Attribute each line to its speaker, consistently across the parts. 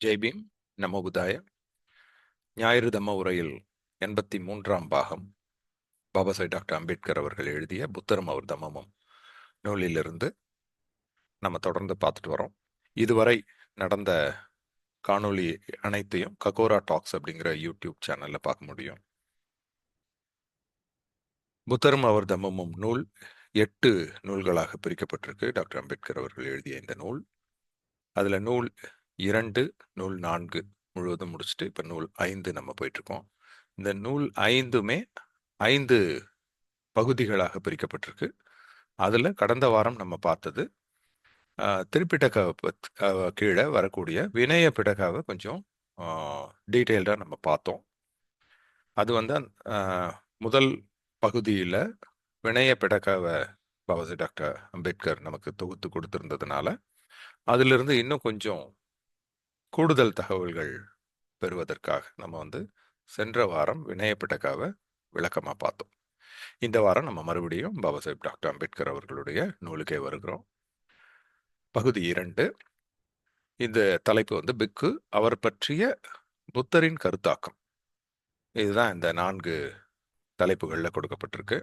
Speaker 1: ஜெய் பீம், நமோ புத்தாய. ஞாயிறு தம்ம உரையில் 83ஆம் பாகம் பாபாசாஹிப் டாக்டர் அம்பேத்கர் அவர்கள் எழுதிய புத்தரும் அவர் தம்மமும் நூலிலிருந்து நம்ம தொடர்ந்து பார்த்துட்டு வரோம். இதுவரை நடந்த காணொளி அனைத்தையும் ககோரா டாக்ஸ் அப்படிங்கிற யூடியூப் சேனல்ல பார்க்க முடியும். புத்தரும் அவர் தம்மமும் நூல் 8 நூல்களாக பிரிக்கப்பட்டிருக்கு. டாக்டர் அம்பேத்கர் அவர்கள் எழுதிய இந்த நூல், அதுல நூல் 2, நூல் 4 முழுவதும் முடிச்சுட்டு இப்ப நூல் 5 நம்ம போயிட்டு இருக்கோம். இந்த நூல் 5மே 5 பகுதிகளாக பிரிக்கப்பட்டிருக்கு. அதுல கடந்த வாரம் நம்ம பார்த்தது திருப்பிட்டக கீழே வரக்கூடிய வினய பிடகாவை கொஞ்சம் டீட்டெயில்டா நம்ம பார்த்தோம். அது வந்து முதல் பகுதியில் வினய பிடகாவை பாபாசாஹிப் டாக்டர் அம்பேத்கர் நமக்கு தொகுத்து கொடுத்திருந்ததுனால அதிலிருந்து இன்னும் கொஞ்சம் கூடுதல் தகவல்கள் பெறுவதற்காக நம்ம வந்து சென்ற வாரம் வினய பிடகாவை விளக்கமா பார்த்தோம். இந்த வாரம் நம்ம மறுபடியும் பாபாசாஹிப் டாக்டர் அம்பேத்கர் அவர்களுடைய நூலுக்கே வருகிறோம். பகுதி 2. இந்த தலைப்பு வந்து பிக்கு, அவர் பற்றிய புத்தரின் கருத்தாக்கம். இதுதான் இந்த 4 தலைப்புகள்ல கொடுக்கப்பட்டிருக்கு.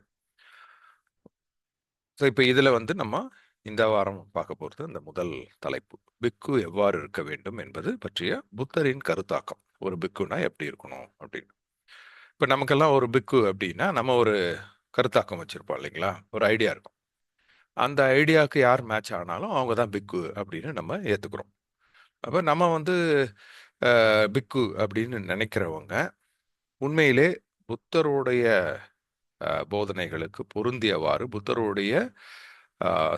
Speaker 1: இப்ப இதுல வந்து நம்ம இந்த வாரம் பார்க்க போறது இந்த முதல் தலைப்பு, பிக்கு எவ்வாறு இருக்க வேண்டும் என்பது பற்றிய புத்தரின் கருத்தாக்கம். ஒரு பிக்குனா எப்படி இருக்கணும் அப்படின்னு. இப்ப நமக்கெல்லாம் ஒரு பிக்கு அப்படின்னா நம்ம ஒரு கருத்தாக்கம் வச்சிருப்போம் இல்லைங்களா, ஒரு ஐடியா இருக்கும். அந்த ஐடியாவுக்கு யார் மேட்ச் ஆனாலும் அவங்க தான் பிக்கு அப்படின்னு நம்ம ஏத்துக்கிறோம். அப்ப நம்ம வந்து பிக்கு அப்படின்னு நினைக்கிறவங்க உண்மையிலே புத்தருடைய போதனைகளுக்கு பொருந்தியவாறு, புத்தருடைய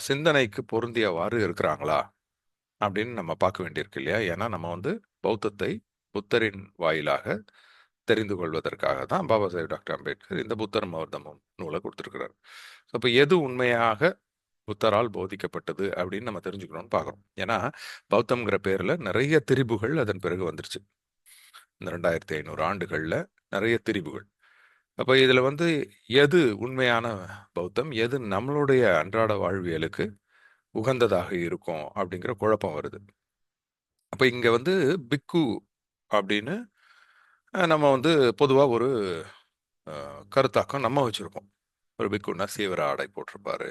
Speaker 1: சிந்தனைக்கு பொருந்தியவாறு இருக்கிறாங்களா அப்படின்னு நம்ம பார்க்க வேண்டியிருக்கு இல்லையா. ஏன்னா நம்ம வந்து பௌத்தத்தை புத்தரின் வாயிலாக தெரிந்து கொள்வதற்காக தான் பாபாசாஹிப் டாக்டர் அம்பேத்கர் இந்த புத்தரும் அவர் தம்மமும் நூலை கொடுத்திருக்கிறார். அப்ப எது உண்மையாக புத்தரால் போதிக்கப்பட்டது அப்படின்னு நம்ம தெரிஞ்சுக்கணும்னு பார்க்குறோம். ஏன்னா பௌத்தம்ங்கிற பேர்ல நிறைய திரிபுகள் அதன் பிறகு வந்துருச்சு. இந்த 2500 ஆண்டுகள்ல நிறைய திரிபுகள். அப்ப இதுல வந்து எது உண்மையான பௌத்தம், எது நம்மளுடைய அன்றாட வாழ்வியலுக்கு உகந்ததாக இருக்கும் அப்படிங்கிற குழப்பம் வருது. அப்ப இங்க வந்து பிக்கு அப்படின்னு நம்ம வந்து பொதுவா ஒரு கருத்தாக்கம் நம்ம வச்சிருக்கோம். ஒரு பிக்குன்னா சீவர ஆடை போட்டிருப்பாரு,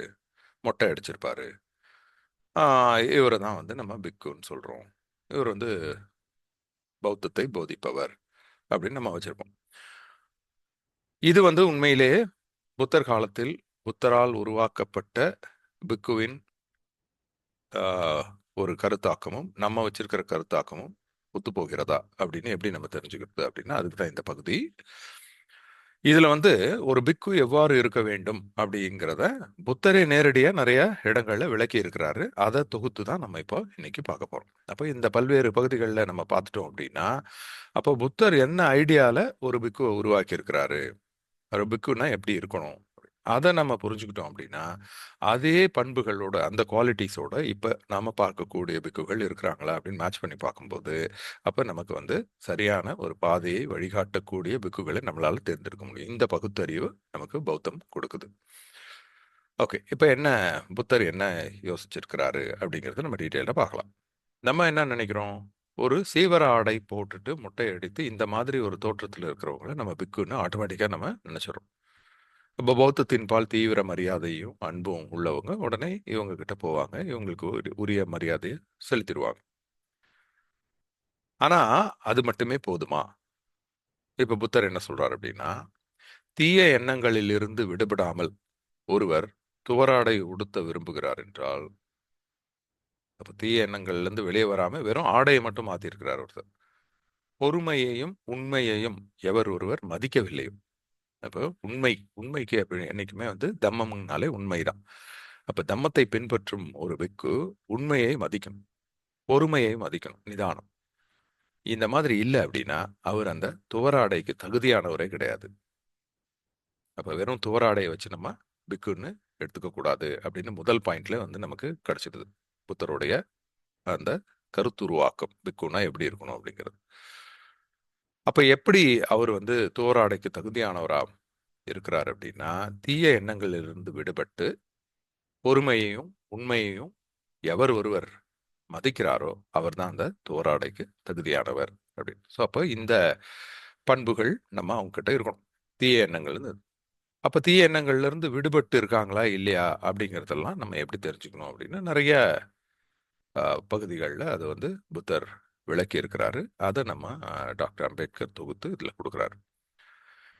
Speaker 1: மொட்டை அடிச்சிருப்பாரு, இவரை தான் வந்து நம்ம பிக்குன்னு சொல்றோம், இவர் வந்து பௌத்தத்தை போதிப்பவர் அப்படின்னு நம்ம வச்சிருப்போம். இது வந்து உண்மையிலே புத்தர் காலத்தில் புத்தரால் உருவாக்கப்பட்ட பிக்குவின் ஒரு கருத்தாக்கமும் நம்ம வச்சிருக்கிற கருத்தாக்கமும் ஒத்து போகிறதா அப்படின்னு எப்படி நம்ம தெரிஞ்சுக்கிறது அப்படின்னா அதுக்கு தான் இந்த பகுதி. இதுல வந்து ஒரு பிக்கு எவ்வாறு இருக்க வேண்டும் அப்படிங்கிறத புத்தரே நேரடியா நிறைய இடங்கள்ல விளக்கி இருக்கிறாரு. அதை தொகுத்து தான் நம்ம இப்போ இன்னைக்கு பார்க்க போறோம். அப்போ இந்த பல்வேறு பகுதிகளில் நம்ம பார்த்துட்டோம் அப்படின்னா அப்போ புத்தர் என்ன ஐடியால ஒரு பிக்குவை உருவாக்கி இருக்கிறாரு, ஒரு பிக்குன்னா எப்படி இருக்கணும், அதை நம்ம புரிஞ்சுக்கிட்டோம் அப்படின்னா அதே பண்புகளோட அந்த குவாலிட்டிஸோட இப்ப நாம பார்க்கக்கூடிய பிக்குகள் இருக்கிறாங்களா அப்படின்னு மேட்ச் பண்ணி பார்க்கும்போது அப்ப நமக்கு வந்து சரியான ஒரு பாதையை வழிகாட்டக்கூடிய பிக்குகளை நம்மளால தேர்ந்தெடுக்க முடியும். இந்த பகுத்தறிவு நமக்கு பௌத்தம் கொடுக்குது. ஓகே, இப்ப என்ன புத்தர் என்ன யோசிச்சிருக்கிறாரு அப்படிங்கறத நம்ம டீட்டெயிலா பார்க்கலாம். நம்ம என்ன நினைக்கிறோம், ஒரு சீவர ஆடை போட்டுட்டு முட்டை அடித்து இந்த மாதிரி ஒரு தோற்றத்தில் இருக்கிறவங்களை நம்ம பிக்குன்னு ஆட்டோமேட்டிக்கா நம்ம நினைச்சிடும். இப்போ பௌத்தத்தின் பால் தீவிர மரியாதையும் அன்பும் உள்ளவங்க உடனே இவங்க கிட்ட போவாங்க, இவங்களுக்கு உரிய மரியாதையை செலுத்திடுவாங்க. ஆனா அது மட்டுமே போதுமா? இப்ப புத்தர் என்ன சொல்றாரு அப்படின்னா, தீய எண்ணங்களில் இருந்து விடுபடாமல் ஒருவர் துவராடை உடுத்த விரும்புகிறார் என்றால், அப்ப தீய எண்ணங்கள்ல இருந்து வெளியே வராம வெறும் ஆடையை மட்டும் மாத்திருக்கிறார் ஒருத்தர். பொறுமையையும் உண்மையையும் எவர் ஒருவர் மதிக்கவில்லையோ, அப்போ உண்மைக்கு என்னைக்குமே வந்து தம்மம்னாலே உண்மைதான். அப்ப தம்மத்தை பின்பற்றும் ஒரு பிக்கு உண்மையை மதிக்கணும், பொறுமையை மதிக்கணும், நிதானம். இந்த மாதிரி இல்லை அப்படின்னா அவர் அந்த துவராடைக்கு தகுதியானவரே கிடையாது. அப்ப வெறும் துவராடையை வச்சு நம்ம பிக்குன்னு எடுத்துக்க கூடாது அப்படின்னு முதல் பாயிண்ட்ல வந்து நமக்கு கிடைச்சிடுது புத்தருடைய அந்த கருத்துருவாக்கம், பிக்குன்னா எப்படி இருக்கணும் அப்படிங்கிறது. அப்ப எப்படி அவர் வந்து துவராடைக்கு தகுதியானவரா இருக்கிறார் அப்படின்னா, தீய எண்ணங்களிலிருந்து விடுபட்டு பொறுமையையும் உண்மையையும் எவர் ஒருவர் மதிக்கிறாரோ அவர் தான் அந்த தோராடைக்கு தகுதியானவர் அப்படின்னு. ஸோ அப்போ இந்த பண்புகள் நம்ம அவங்க கிட்ட இருக்கணும். தீய எண்ணங்கள் இருந்து. அப்ப தீய எண்ணங்கள்ல இருந்து விடுபட்டு இருக்காங்களா இல்லையா அப்படிங்கறதெல்லாம் நம்ம எப்படி தெரிஞ்சுக்கணும் அப்படின்னு நிறைய பகுதிகளில் அதை வந்து புத்தர் விளக்கி இருக்கிறாரு. அதை நம்ம டாக்டர் அம்பேத்கர் தொகுத்து இதுல கொடுக்குறாரு.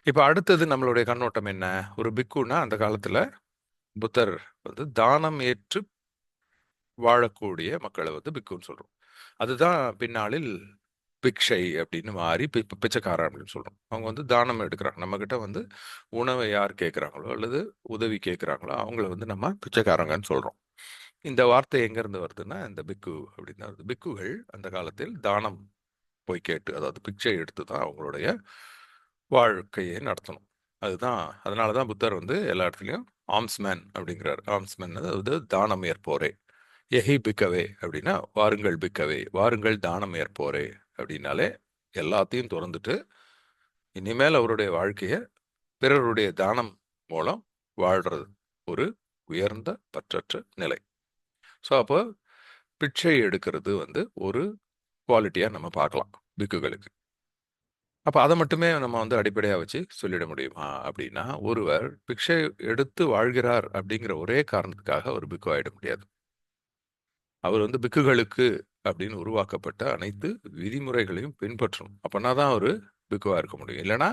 Speaker 1: இப்ப அடுத்தது நம்மளுடைய கண்ணோட்டம் என்ன? ஒரு பிக்குன்னா அந்த காலத்துல புத்தர் வந்து தானம் ஏற்று வாழக்கூடிய மக்களை வந்து பிக்குன்னு சொல்றோம். அதுதான் பின்னாளில் பிக்ஷை அப்படின்னு மாறி பிச்சைக்காரன் அப்படின்னு சொல்றோம். அவங்க வந்து தானம் எடுக்கிறாங்க. நம்ம கிட்ட வந்து உணவை யார் கேட்குறாங்களோ அல்லது உதவி கேட்குறாங்களோ அவங்கள வந்து நம்ம பிச்சைக்காரங்கன்னு சொல்றோம். இந்த வார்த்தை எங்க இருந்து வருதுன்னா இந்த பிக்கு அப்படின்னு தான் வருது. பிக்குகள் அந்த காலத்தில் தானம் போய் கேட்டு, அதாவது பிச்சை எடுத்து தான் அவங்களுடைய வாழ்க்கையை நடத்தணும். அதுதான், அதனாலதான் புத்தர் வந்து எல்லா இடத்துலயும் ஆம்ஸ்மேன் அப்படிங்கிறார். ஆம்ஸ்மேன் அதாவது தானம் ஏற்போரே. எஹி பிக்கவே அப்படின்னா வாருங்கள் பிக்கவே, வாருங்கள் தானம் ஏற்போரே அப்படின்னாலே எல்லாத்தையும் திறந்துட்டு இனிமேல் அவருடைய வாழ்க்கைய பிறருடைய தானம் மூலம் வாழ்றது ஒரு உயர்ந்த பற்றற்ற நிலை. ஸோ அப்போ பிச்சை எடுக்கிறது வந்து ஒரு குவாலிட்டியா நம்ம பார்க்கலாம் பிக்குகளுக்கு. அப்ப அதை மட்டுமே நம்ம வந்து அடிப்படையா வச்சு சொல்லிட முடியுமா அப்படின்னா, ஒருவர் பிக்ஷை எடுத்து வாழ்கிறார் அப்படிங்கிற ஒரே காரணத்துக்காக ஒரு பிக்கு ஆயிட முடியாது. அவர் வந்து பிக்குகளுக்கு அப்படின்னு உருவாக்கப்பட்ட அனைத்து விதிமுறைகளையும் பின்பற்றணும். அப்பனா தான் ஒரு பிக்குவா இருக்க முடியும். இல்லைன்னா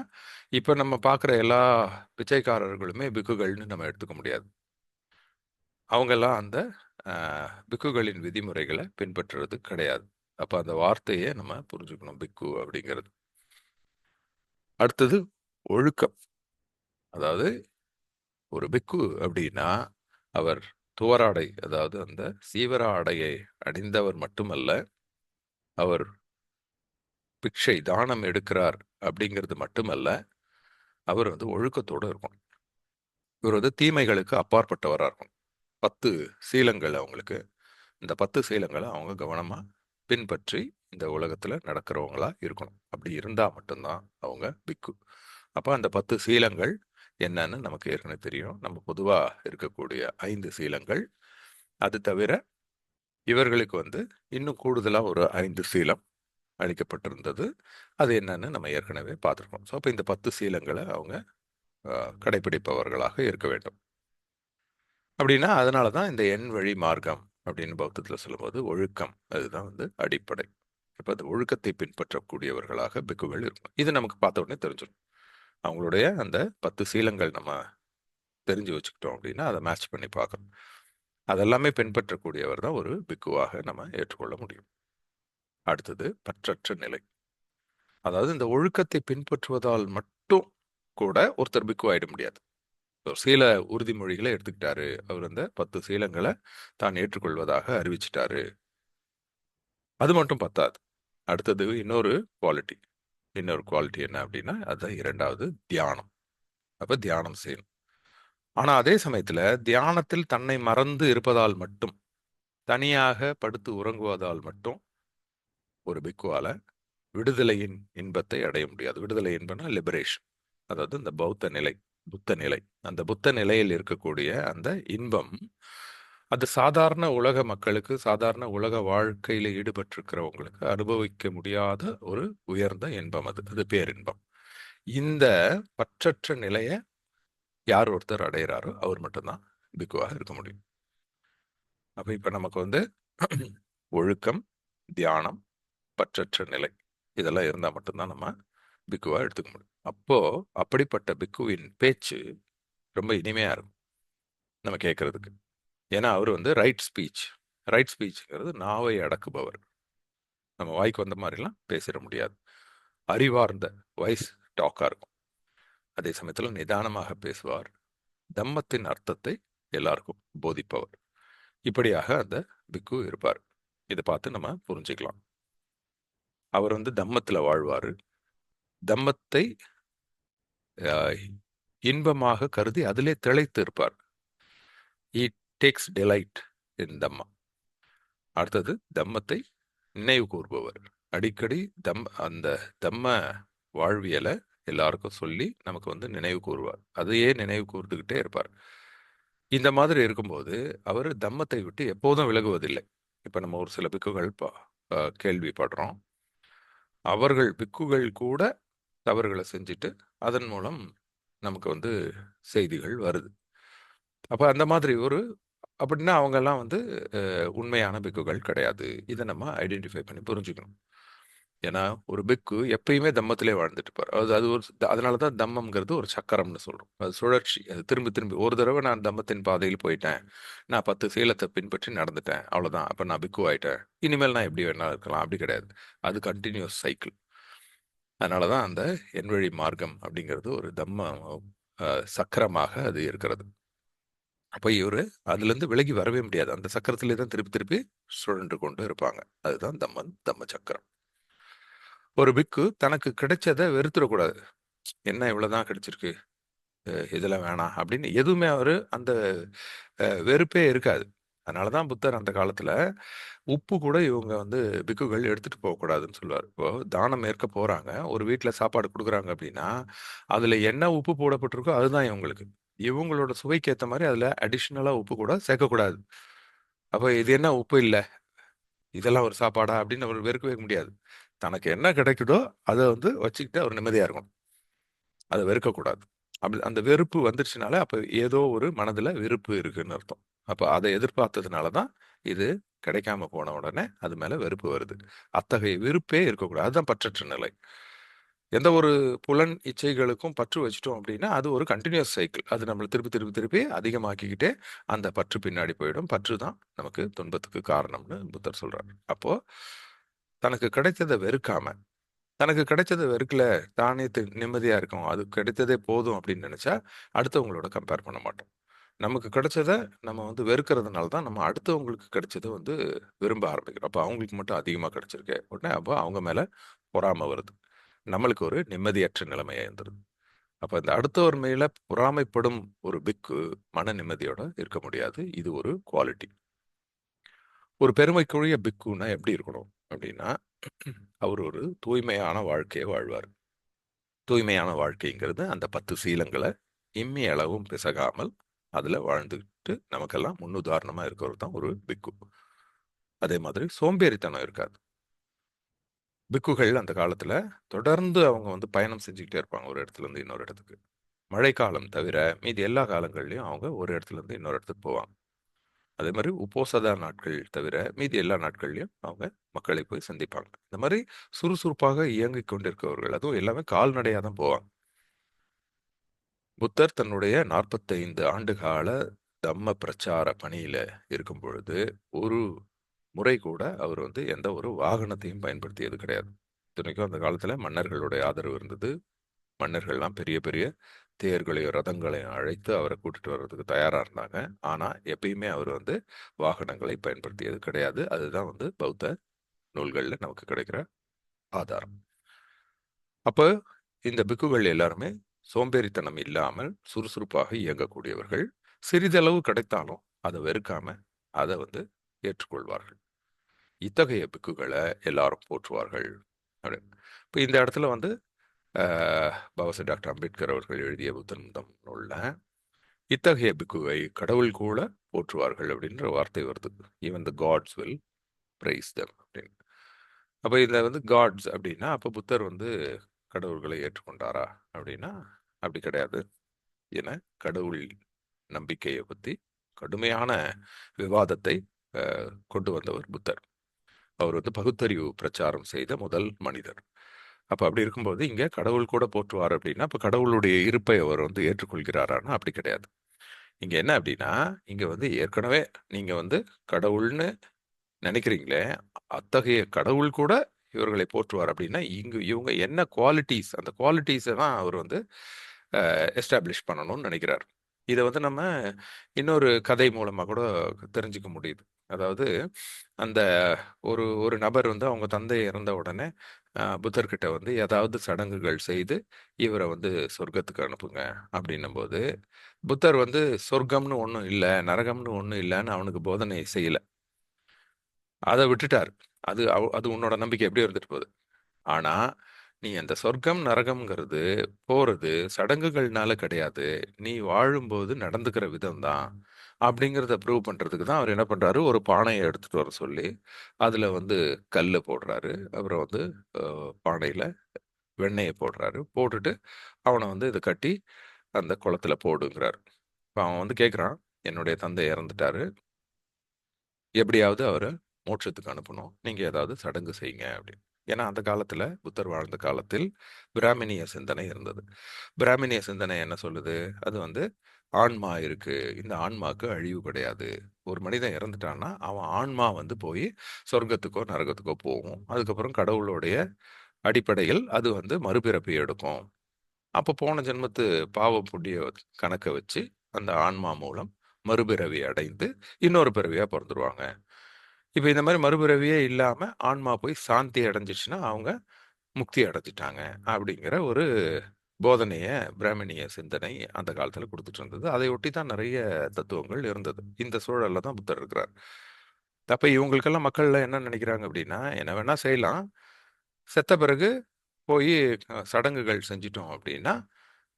Speaker 1: இப்ப நம்ம பார்க்குற எல்லா பிச்சைக்காரர்களுமே பிக்குகள்னு நம்ம எடுத்துக்க முடியாது. அவங்கெல்லாம் அந்த பிக்குகளின் விதிமுறைகளை பின்பற்றுறது கிடையாது. அப்ப அந்த வார்த்தையை நம்ம புரிஞ்சுக்கணும், பிக்கு அப்படிங்கிறது. அடுத்தது ஒழுக்கம். அதாவது ஒரு பிக்கு அப்படின்னா அவர் துவராடை, அதாவது அந்த சீவர ஆடையை அணிந்தவர் மட்டுமல்ல, அவர் பிக்ஷை தானம் எடுக்கிறார் அப்படிங்கிறது மட்டுமல்ல, அவர் வந்து ஒழுக்கத்தோடு இருக்கணும். இவர் வந்து தீமைகளுக்கு அப்பாற்பட்டவராக இருக்கணும். 10 சீலங்கள் அவங்களுக்கு. இந்த 10 சீலங்களை அவங்க கவனமா பின்பற்றி இந்த உலகத்துல நடக்கிறவங்களா இருக்கணும். அப்படி இருந்தா மட்டும்தான் அவங்க பிக்கு. அப்ப அந்த 10 சீலங்கள் என்னன்னு நமக்கு ஏற்கனவே தெரியும். நம்ம பொதுவா இருக்கக்கூடிய 5 சீலங்கள். அது தவிர இவர்களுக்கு வந்து இன்னும் கூடுதலா ஒரு 5 சீலம் அளிக்கப்பட்டிருந்தது. அது என்னன்னு நம்ம ஏற்கனவே பார்த்துருக்கோம். ஸோ அப்போ இந்த 10 சீலங்களை அவங்க கடைபிடிப்பவர்களாக இருக்க வேண்டும். அப்படின்னா அதனால தான் இந்த எண் வழி மார்க்கம் அப்படின்னு பௌத்தத்தில் சொல்லும்போது ஒழுக்கம் அதுதான் வந்து அடிப்படை. இப்போ அந்த ஒழுக்கத்தை பின்பற்றக்கூடியவர்களாக பிக்குகள் இருக்கும். இது நமக்கு பார்த்த உடனே தெரிஞ்சிடும். அவங்களுடைய அந்த 10 சீலங்கள் நம்ம தெரிஞ்சு வச்சுக்கிட்டோம் அப்படின்னா அதை மேட்ச் பண்ணி பார்க்கணும். அதெல்லாமே பின்பற்றக்கூடியவர் தான் ஒரு பிக்குவாக நம்ம ஏற்றுக்கொள்ள முடியும். அடுத்தது பற்றற்ற நிலை. அதாவது இந்த ஒழுக்கத்தை பின்பற்றுவதால் மட்டும் கூட ஒருத்தர் பிக்கு ஆயிட முடியாது. சீல உறுதிமொழிகளை எடுத்துக்கிட்டாரு, அவர் அந்த 10 சீலங்களை தான் ஏற்றுக்கொள்வதாக அறிவிச்சிட்டாரு, அது மட்டும் பத்தாது. அடுத்தது இன்னொரு குவாலிட்டி என்ன அப்படின்னா அதுதான் இரண்டாவது தியானம். அப்ப தியானம் செய்யணும். ஆனா அதே சமயத்துல தியானத்தில் தன்னை மறந்து இருப்பதால் மட்டும், தனியாக படுத்து உறங்குவதால் மட்டும் ஒரு பிக்குவால விடுதலையின் இன்பத்தை அடைய முடியாது. விடுதலை இன்பம்னா லிபரேஷன், அதாவது இந்த பௌத்த நிலை, புத்த நிலை. அந்த புத்த நிலையில் இருக்கக்கூடிய அந்த இன்பம் அது சாதாரண உலக மக்களுக்கு, சாதாரண உலக வாழ்க்கையில ஈடுபட்டிருக்கிறவங்களுக்கு அனுபவிக்க முடியாத ஒரு உயர்ந்த இன்பம். அது பேரின்பம். இந்த பற்றற்ற நிலையை யார் ஒருத்தர் அடைகிறாரோ அவர் மட்டும்தான் பிக்குவாக இருக்க முடியும். அப்ப இப்ப நமக்கு வந்து ஒழுக்கம், தியானம், பற்றற்ற நிலை இதெல்லாம் இருந்தா மட்டும்தான் நம்ம பிக்குவா எடுத்துக்க முடியும். அப்போ அப்படிப்பட்ட பிக்குவின் பேச்சு ரொம்ப இனிமையா இருக்கும் நம்ம கேட்கறதுக்கு. ஏன்னா அவர் வந்து ரைட் ஸ்பீச்ங்கிறது நாவை அடக்குபவர். நம்ம வாய்க்கு வந்த மாதிரிலாம் பேசிட முடியாது. அறிவார்ந்த வாய்ஸ் டாக்கா இருக்கும். அதே சமயத்தில் நிதானமாக பேசுவார். தம்மத்தின் அர்த்தத்தை எல்லாருக்கும் போதிப்பவர். இப்படியாக அந்த பிக்கு இருப்பார். இதை பார்த்து நம்ம புரிஞ்சுக்கலாம். அவர் வந்து தம்மத்தில் வாழ்வார். தம்மத்தை இன்பமாக கருதி அதிலே திளைத்து இருப்பார். He takes delight in தம்மா. அடுத்தது தம்மத்தை நினைவு கூறுபவர். அடிக்கடி அந்த தம்ம வாழ்வியலை எல்லாருக்கும் சொல்லி நமக்கு வந்து நினைவு கூறுவார். அதையே நினைவு கூர்ந்துகிட்டே இருப்பார். இந்த மாதிரி இருக்கும்போது அவர் தம்மத்தை விட்டு எப்போதும் விலகுவதில்லை. இப்ப நம்ம ஒரு சில பிக்குகள் கேள்விப்படுறோம். அவர்கள் பிக்குகள் கூட தவறுகளை செஞ்சுட்டு அதன் மூலம் நமக்கு வந்து செய்திகள் வருது. அப்ப அந்த மாதிரி அப்படின்னா அவங்கெல்லாம் வந்து உண்மையான பிக்குகள் கிடையாது. இதை நம்ம ஐடென்டிஃபை பண்ணி புரிஞ்சுக்கணும். ஏன்னா ஒரு பிக்கு எப்பயுமே தம்மத்திலே வாழ்ந்துட்டு இருப்பார். அது அது ஒரு அதனாலதான் தம்மம்ங்கிறது ஒரு சக்கரம்னு சொல்றோம். அது சுழற்சி. அது திரும்பி திரும்பி ஒரு தடவை நான் தம்மத்தின் பாதையில் போயிட்டேன், நான் 10 சீலத்தை பின்பற்றி நடந்துட்டேன், அவ்வளவுதான், அப்ப நான் பிக்கு ஆயிட்டேன், இனிமேல் நான் எப்படி வேணா இருக்கலாம், அப்படி கிடையாது. அது கண்டினியூஸ் சைக்கிள். அதனாலதான் அந்த எண்வழி மார்க்கம் அப்படிங்கிறது ஒரு தம்ம சக்கரமாக அது இருக்கிறது. அப்ப இவரு அதுல இருந்து விலகி வரவே முடியாது. அந்த சக்கரத்திலே தான் திருப்பி திருப்பி சுழன்று கொண்டு இருப்பாங்க. அதுதான் தம்ம சக்கரம். ஒரு பிக்கு தனக்கு கிடைச்சதை வெறுத்துடக்கூடாது. என்ன இவ்வளவுதான் கிடைச்சிருக்கு, இதெல்லாம் வேணாம் அப்படின்னு எதுவுமே அவரு அந்த வெறுப்பே இருக்காது. அதனாலதான் புத்தர் அந்த காலத்துல உப்பு கூட இவங்க வந்து பிக்குகள் எடுத்துட்டு போகக்கூடாதுன்னு சொல்லுவார். இப்போ தானம் ஏற்க போறாங்க, ஒரு வீட்டுல சாப்பாடு கொடுக்குறாங்க அப்படின்னா அதுல என்ன உப்பு போடப்பட்டிருக்கோ அதுதான் இவங்களுக்கு. இவங்களோட சுவைக்கு ஏத்த மாதிரி அதுல அடிஷனலா உப்பு கூட சேர்க்கக்கூடாது. அப்ப இது என்ன உப்பு இல்ல, இதெல்லாம் ஒரு சாப்பாடா அப்படின்னு அவர் வெறுக்கவே முடியாது. தனக்கு என்ன கிடைக்குதோ அதை வந்து வச்சுக்கிட்டு அவர் நிம்மதியா இருக்கணும். அதை வெறுக்கக்கூடாது. அப்படி அந்த வெறுப்பு வந்துருச்சுனால அப்ப ஏதோ ஒரு மனதுல வெறுப்பு இருக்குன்னு அர்த்தம். அப்ப அதை எதிர்பார்த்ததுனால தான் இது கிடைக்காம போன உடனே அது மேல வெறுப்பு வருது. அத்தகைய வெறுப்பே இருக்கக்கூடாது. அதுதான் பற்றற்ற நிலை. எந்த ஒரு புலன் இச்சைகளுக்கும் பற்று வச்சுட்டோம் அப்படின்னா அது ஒரு கண்டினியூஸ் சைக்கிள். அது நம்மளை திருப்பி திருப்பி திருப்பி அதிகமாக்கிக்கிட்டே அந்த பற்று பின்னாடி போயிடும். பற்று தான் நமக்கு துன்பத்துக்கு காரணம்னு புத்தர் சொல்றாரு. அப்போ தனக்கு கிடைத்ததை வெறுக்காம, தனக்கு கிடைச்சதை வெறுக்கல, தானே நிம்மதியா இருக்கும், அது கிடைத்ததே போதும் அப்படின்னு நினைச்சா அடுத்தவங்களோட கம்பேர் பண்ண மாட்டோம். நமக்கு கிடைச்சத நம்ம வந்து வெறுக்கிறதுனால தான் நம்ம அடுத்தவங்களுக்கு கிடைச்சதை வந்து விரும்ப ஆரம்பிக்கிறோம். அப்போ அவங்களுக்கு மட்டும் அதிகமாக கிடைச்சிருக்கு உடனே அப்போ அவங்க மேல பொறாமை வருது. நம்மளுக்கு ஒரு நிம்மதியற்ற நிலைமையா இருந்துருது. அப்ப இந்த அடுத்தவர் மேல பொறாமைப்படும் ஒரு பிக்கு மன நிம்மதியோட இருக்க முடியாது. இது ஒரு குவாலிட்டி. ஒரு பெருமைக்குரிய பிக்குன்னா எப்படி இருக்கணும் அப்படின்னா, அவர் ஒரு தூய்மையான வாழ்க்கையை வாழ்வார். தூய்மையான வாழ்க்கைங்கிறது அந்த 10 சீலங்களை இம்மி அளவும் பிசகாமல் அதுல வாழ்ந்துட்டு நமக்கெல்லாம் முன்னுதாரணமா இருக்கிறவர் தான் ஒரு பிக்கு. அதே மாதிரி சோம்பேறித்தனம் இருக்காது. பிக்குகள் அந்த காலத்துல தொடர்ந்து அவங்க வந்து பயணம் செஞ்சுக்கிட்டே இருப்பாங்க ஒரு இடத்துல இருந்து இன்னொரு இடத்துக்கு. மழைக்காலம் தவிர மீதி எல்லா காலங்கள்லயும் அவங்க ஒரு இடத்துல இருந்து இன்னொரு இடத்துக்கு போவாங்க. அதே மாதிரி உப்போசதா நாட்கள் தவிர மீதி எல்லா நாட்கள்லயும் அவங்க மக்களை போய் சந்திப்பாங்க. இந்த மாதிரி சுறுசுறுப்பாக இயங்கிக் கொண்டிருக்கிறவர்கள், அதுவும் எல்லாமே கால்நடையா தான் போவாங்க. புத்தர் தன்னுடைய 45 ஆண்டு கால தம்ம பிரச்சார பணியில இருக்கும் பொழுது ஒரு முறை கூட அவர் வந்து எந்த ஒரு வாகனத்தையும் பயன்படுத்தியது கிடையாது. இத்தனைக்கும் அந்த காலத்துல மன்னர்களுடைய ஆதரவு இருந்தது. மன்னர்கள்லாம் பெரிய பெரிய தேர்களையும் ரதங்களையும் அழைத்து அவரை கூட்டிட்டு வர்றதுக்கு தயாரா இருந்தாங்க. ஆனா எப்பயுமே அவர் வந்து வாகனங்களை பயன்படுத்தியது கிடையாது. அதுதான் வந்து பௌத்த நூல்கள்ல நமக்கு கிடைக்கிற ஆதாரம். அப்ப இந்த பிக்குகள் எல்லாருமே சோம்பேறித்தனம் இல்லாமல் சுறுசுறுப்பாக இயங்கக்கூடியவர்கள். சிறிதளவு கிடைத்தாலும் அதை வெறுக்காம அதை வந்து ஏற்றுக்கொள்வார்கள். இத்தகைய பிக்குகளை எல்லாரும் போற்றுவார்கள் அப்படின்னு. இப்ப இந்த இடத்துல வந்து பாபாசாஹ் டாக்டர் அம்பேத்கர் அவர்கள் எழுதிய புத்தன் முதம் நூல்ல இத்தகைய பிக்குவை கடவுள் கூட போற்றுவார்கள் அப்படின்ற வார்த்தை வருது. Even the gods will praise them அப்படின்னு. அப்ப இதுல வந்து காட்ஸ் அப்படின்னா அப்ப புத்தர் வந்து கடவுள்களை ஏற்றுக்கொண்டாரா அப்படின்னா அப்படி கிடையாது. என கடவுள் நம்பிக்கையை பத்தி கடுமையான விவாதத்தை கொண்டு வந்தவர் புத்தர். அவர் வந்து பகுத்தறிவு பிரச்சாரம் செய்த முதல் மனிதர். அப்ப அப்படி இருக்கும்போது இங்க கடவுள் கூட போற்றுவார் அப்படின்னா அப்ப கடவுளுடைய இருப்பை அவர் வந்து ஏற்றுக்கொள்கிறாரான்னா அப்படி கிடையாது. இங்க என்ன அப்படின்னா இங்க வந்து ஏற்கனவே நீங்க வந்து கடவுள்னு நினைக்கிறீங்களே, அத்தகைய கடவுள் கூட இவர்களை போற்றுவார் அப்படின்னா இவங்க என்ன குவாலிட்டிஸ், அந்த குவாலிட்டிஸை தான் அவர் வந்து எஸ்டாப்ளிஷ் பண்ணணும்னு நினைக்கிறார். இதை வந்து நம்ம இன்னொரு கதை மூலமா கூட தெரிஞ்சுக்க முடியுது. அதாவது அந்த ஒரு ஒரு நபர் வந்து அவங்க தந்தை இறந்த உடனே புத்தர்கிட்ட வந்து ஏதாவது சடங்குகள் செய்து இவரை வந்து சொர்க்கத்துக்கு அனுப்புங்க அப்படின்னும் போது புத்தர் வந்து சொர்க்கம்னு ஒன்றும் இல்லை, நரகம்னு ஒன்றும் இல்லைன்னு அவனுக்கு போதனை செய்யல. அதை விட்டுட்டார். அது உன்னோட நம்பிக்கை எப்படி இருந்துட்டு போகுது. ஆனா நீ அந்த சொர்க்கம் நரகம்ங்கிறது போறது சடங்குகள்னால கிடையாது, நீ வாழும்போது நடந்துக்கிற விதம் தான். அப்படிங்கிறத ப்ரூவ் பண்றதுக்கு தான் அவர் என்ன பண்றாரு, ஒரு பானைய எடுத்துட்டு வர சொல்லி, அதுல வந்து கல்ல போடுறாரு. அப்புறம் வந்து பானையில வெண்ணெய போடுறாரு. போட்டுட்டு அவன வந்து இத கட்டி அந்த குளத்துல போடுங்கிறாரு. இப்ப அவன் வந்து கேட்குறான், "என்னுடைய தந்தை இறந்துட்டாரு. எப்படியாவது அவர மோட்சத்துக்கு அனுப்பணும். நீங்க ஏதாவது சடங்கு செய்யுங்க" அப்படின்னு. ஏன்னா அந்த காலத்துல, புத்தர் வாழ்ந்த காலத்தில் பிராமணிய சிந்தனை இருந்தது. பிராமணிய சிந்தனை என்ன சொல்லுது? அது வந்து ஆன்மா இருக்கு. இந்த ஆன்மாக்கு அழிவு கிடையாது. ஒரு மனிதன் இறந்துட்டான்னா, அவன் ஆன்மா வந்து போய் சொர்க்கத்துக்கோ, நரகத்துக்கோ போகும். அதுக்கப்புறம் கடவுளுடைய அடிப்படையில் அது வந்து மறுபிறப்பு எடுக்கும். அப்ப போன ஜென்மத்து பாவ புண்ணிய கணக்க வச்சு, அந்த ஆன்மா மூலம் மறுபிறவி அடைந்து, இன்னொரு பிறவியா பொறந்துருவாங்க. இப்ப இந்த மாரி மறுபிறவியே இல்லாம, ஆன்மா போய் சாந்தி அடைஞ்சிருச்சுன்னா, அவங்க முக்தி அடைஞ்சுட்டாங்க. அப்படிங்கிற ஒரு போதனைய பிராமணிய சிந்தனை அந்த காலத்துல குடுத்துட்டு இருந்தது. அதை ஒட்டி தான் நெறைய தத்துவங்கள் இருந்தது. இந்த சூழல்ல தான் புத்தர் இருக்கிறார். அப்ப இவங்களுக்கெல்லாம் மக்கள்லாம் என்ன நினைக்கிறாங்க அப்படின்னா, என்ன வேணா செய்யலாம். செத்த பிறகு போயி சடங்குகள் செஞ்சுட்டோம் அப்படின்னா,